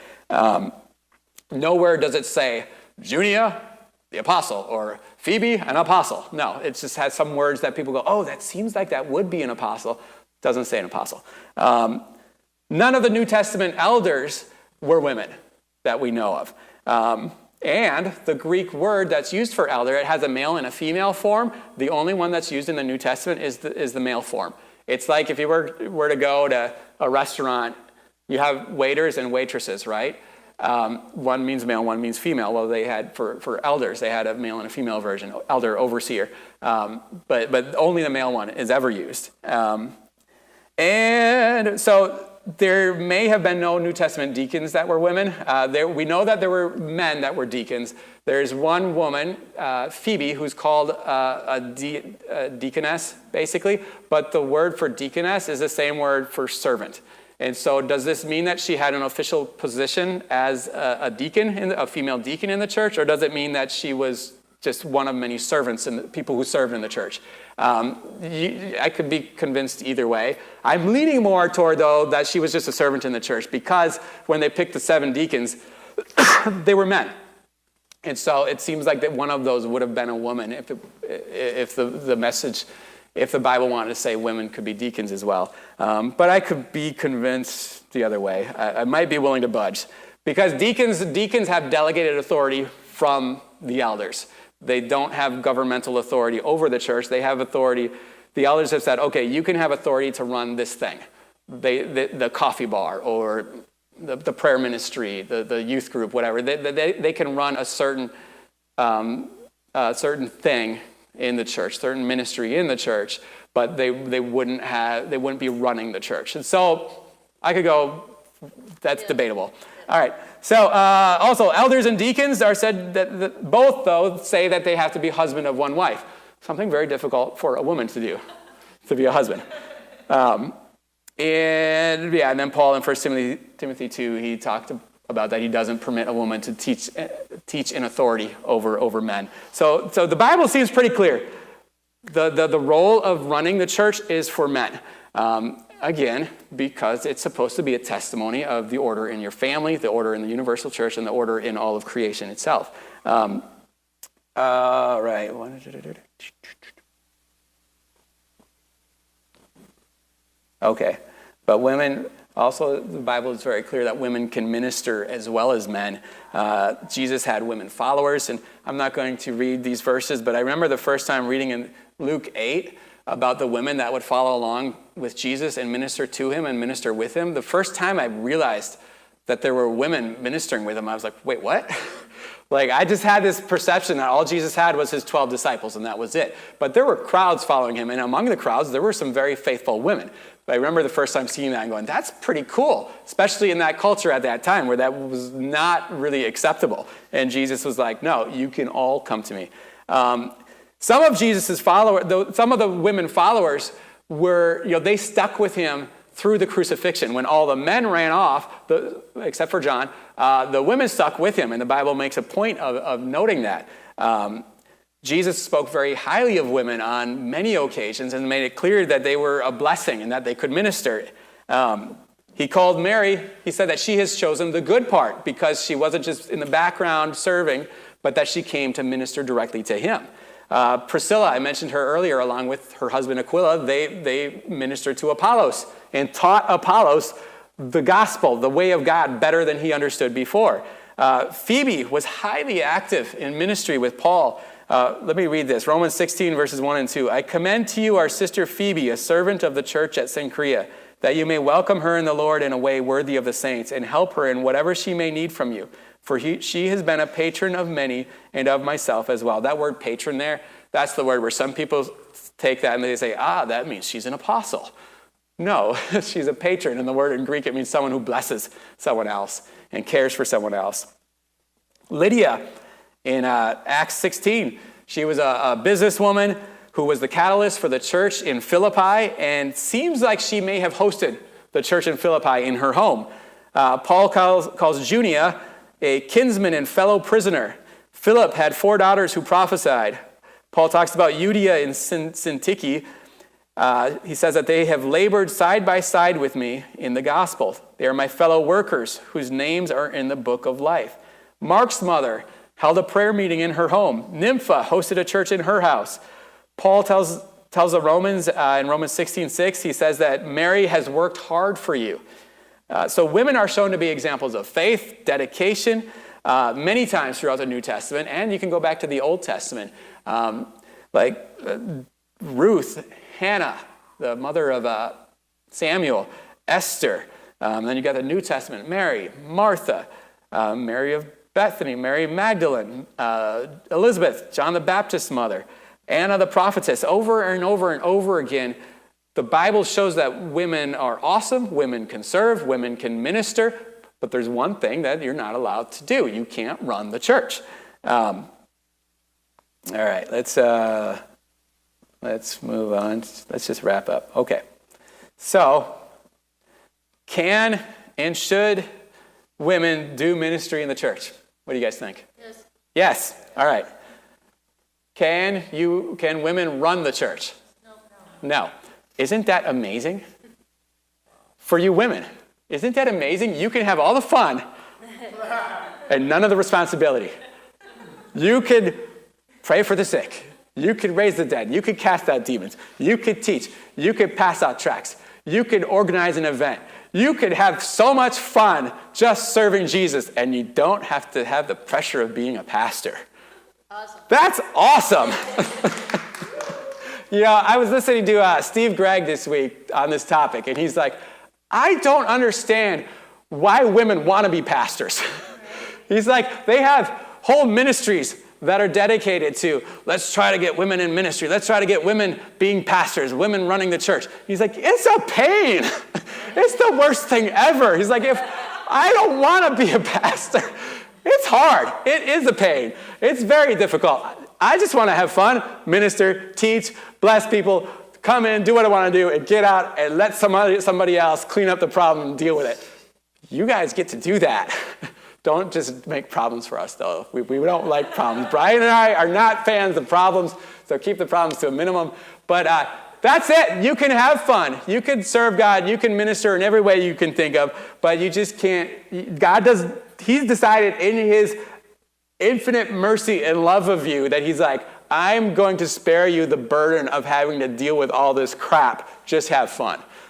Nowhere does it say Junia, the apostle, or Phoebe, an apostle. No, it just has some words that people go, oh, that seems like that would be an apostle. Doesn't say an apostle. None of the New Testament elders were women that we know of. And the Greek word that's used for elder, it has a male and a female form. The only one that's used in the New Testament is the male form. It's like if you were to go to a restaurant, you have waiters and waitresses, right? One means male, one means female. Well, they had, for elders, they had a male and a female version, elder, overseer. But only the male one is ever used. And so there may have been no New Testament deacons that were women. We know that there were men that were deacons. There's one woman, Phoebe, who's called a deaconess, basically. But the word for deaconess is the same word for servant. And so does this mean that she had an official position as a deacon, a female deacon in the church? Or does it mean that she was just one of many servants and people who served in the church? I could be convinced either way. I'm leaning more toward, though, that she was just a servant in the church, because when they picked the 7 deacons, they were men. And so it seems like that one of those would have been a woman if the message, if the Bible wanted to say women could be deacons as well. But I could be convinced the other way. I might be willing to budge, because deacons have delegated authority from the elders. They don't have governmental authority over the church. They have authority. The elders have said, okay, you can have authority to run this thing, the coffee bar, or the prayer ministry, the youth group, whatever. They can run a certain thing in the church, certain ministry in the church, but they wouldn't be running the church. And so I could go, that's debatable. All right. So also, elders and deacons are said that both, though, say that they have to be husband of one wife. Something very difficult for a woman to do, to be a husband. And then Paul in 1 Timothy 2, he talked about that he doesn't permit a woman to teach in authority over men. So the Bible seems pretty clear. The role of running the church is for men. Again, because it's supposed to be a testimony of the order in your family, the order in the universal church, and the order in all of creation itself. All right. Okay. But women, also, the Bible is very clear that women can minister as well as men. Jesus had women followers, and I'm not going to read these verses, but I remember the first time reading in Luke 8 about the women that would follow along with Jesus and minister to him and minister with him. The first time I realized that there were women ministering with him, I was like, wait, what? Like, I just had this perception that all Jesus had was his 12 disciples, and that was it. But there were crowds following him, and among the crowds, there were some very faithful women. But I remember the first time seeing that and going, that's pretty cool, especially in that culture at that time where that was not really acceptable. And Jesus was like, no, you can all come to me. Some of Jesus's followers, some of the women followers were, they stuck with him through the crucifixion. When all the men ran off, except for John, the women stuck with him, and the Bible makes a point of noting that. Jesus spoke very highly of women on many occasions and made it clear that they were a blessing and that they could minister. He called Mary, he said that she has chosen the good part because she wasn't just in the background serving, but that she came to minister directly to him. Priscilla, I mentioned her earlier, along with her husband Aquila, they ministered to Apollos and taught Apollos the gospel, the way of God, better than he understood before. Phoebe was highly active in ministry with Paul. Let me read this. Romans 16, verses 1 and 2. I commend to you our sister Phoebe, a servant of the church at Cenchrea. that you may welcome her in the Lord in a way worthy of the saints, and help her in whatever she may need from you. For she has been a patron of many and of myself as well. That word patron there, that's the word where some people take that and they say, that means she's an apostle. No, she's a patron. And the word in Greek, it means someone who blesses someone else and cares for someone else. Lydia, in Acts 16, she was a businesswoman who was the catalyst for the church in Philippi, and seems like she may have hosted the church in Philippi in her home. Paul calls Junia a kinsman and fellow prisoner. Philip had 4 daughters who prophesied. Paul talks about Euodia and Syntyche. He says that they have labored side by side with me in the gospel. They are my fellow workers whose names are in the book of life. Mark's mother held a prayer meeting in her home. Nympha hosted a church in her house. Paul tells the Romans in Romans 16:6, he says that Mary has worked hard for you. So women are shown to be examples of faith, dedication, many times throughout the New Testament, and you can go back to the Old Testament, like Ruth, Hannah, the mother of Samuel, Esther. Then you got the New Testament, Mary, Martha, Mary of Bethany, Mary Magdalene, Elizabeth, John the Baptist's mother, Anna the prophetess. Over and over and over again, the Bible shows that women are awesome, women can serve, women can minister, but there's one thing that you're not allowed to do. You can't run the church. All right, let's move on. Let's just wrap up. Okay. So, can and should women do ministry in the church? What do you guys think? Yes. Yes. All right. Can women run the church? No. Isn't that amazing? For you women, isn't that amazing? You can have all the fun and none of the responsibility. You could pray for the sick. You could raise the dead. You could cast out demons. You could teach. You could pass out tracts. You could organize an event. You could have so much fun just serving Jesus, and you don't have to have the pressure of being a pastor. Awesome. That's awesome. I was listening to Steve Gregg this week on this topic, and he's like, I don't understand why women want to be pastors. He's like, they have whole ministries that are dedicated to, let's try to get women in ministry. Let's try to get women being pastors, women running the church. He's like, it's a pain. It's the worst thing ever. He's like, if I don't want to be a pastor, it's hard. It is a pain. It's very difficult. I just want to have fun, minister, teach, bless people, come in, do what I want to do, and get out and let somebody else clean up the problem and deal with it. You guys get to do that. Don't just make problems for us, though. We don't like problems. Brian and I are not fans of problems, so keep the problems to a minimum. But that's it. You can have fun. You can serve God. You can minister in every way you can think of, but you just can't. He's decided in his infinite mercy and love of you that he's like, I'm going to spare you the burden of having to deal with all this crap. Just have fun.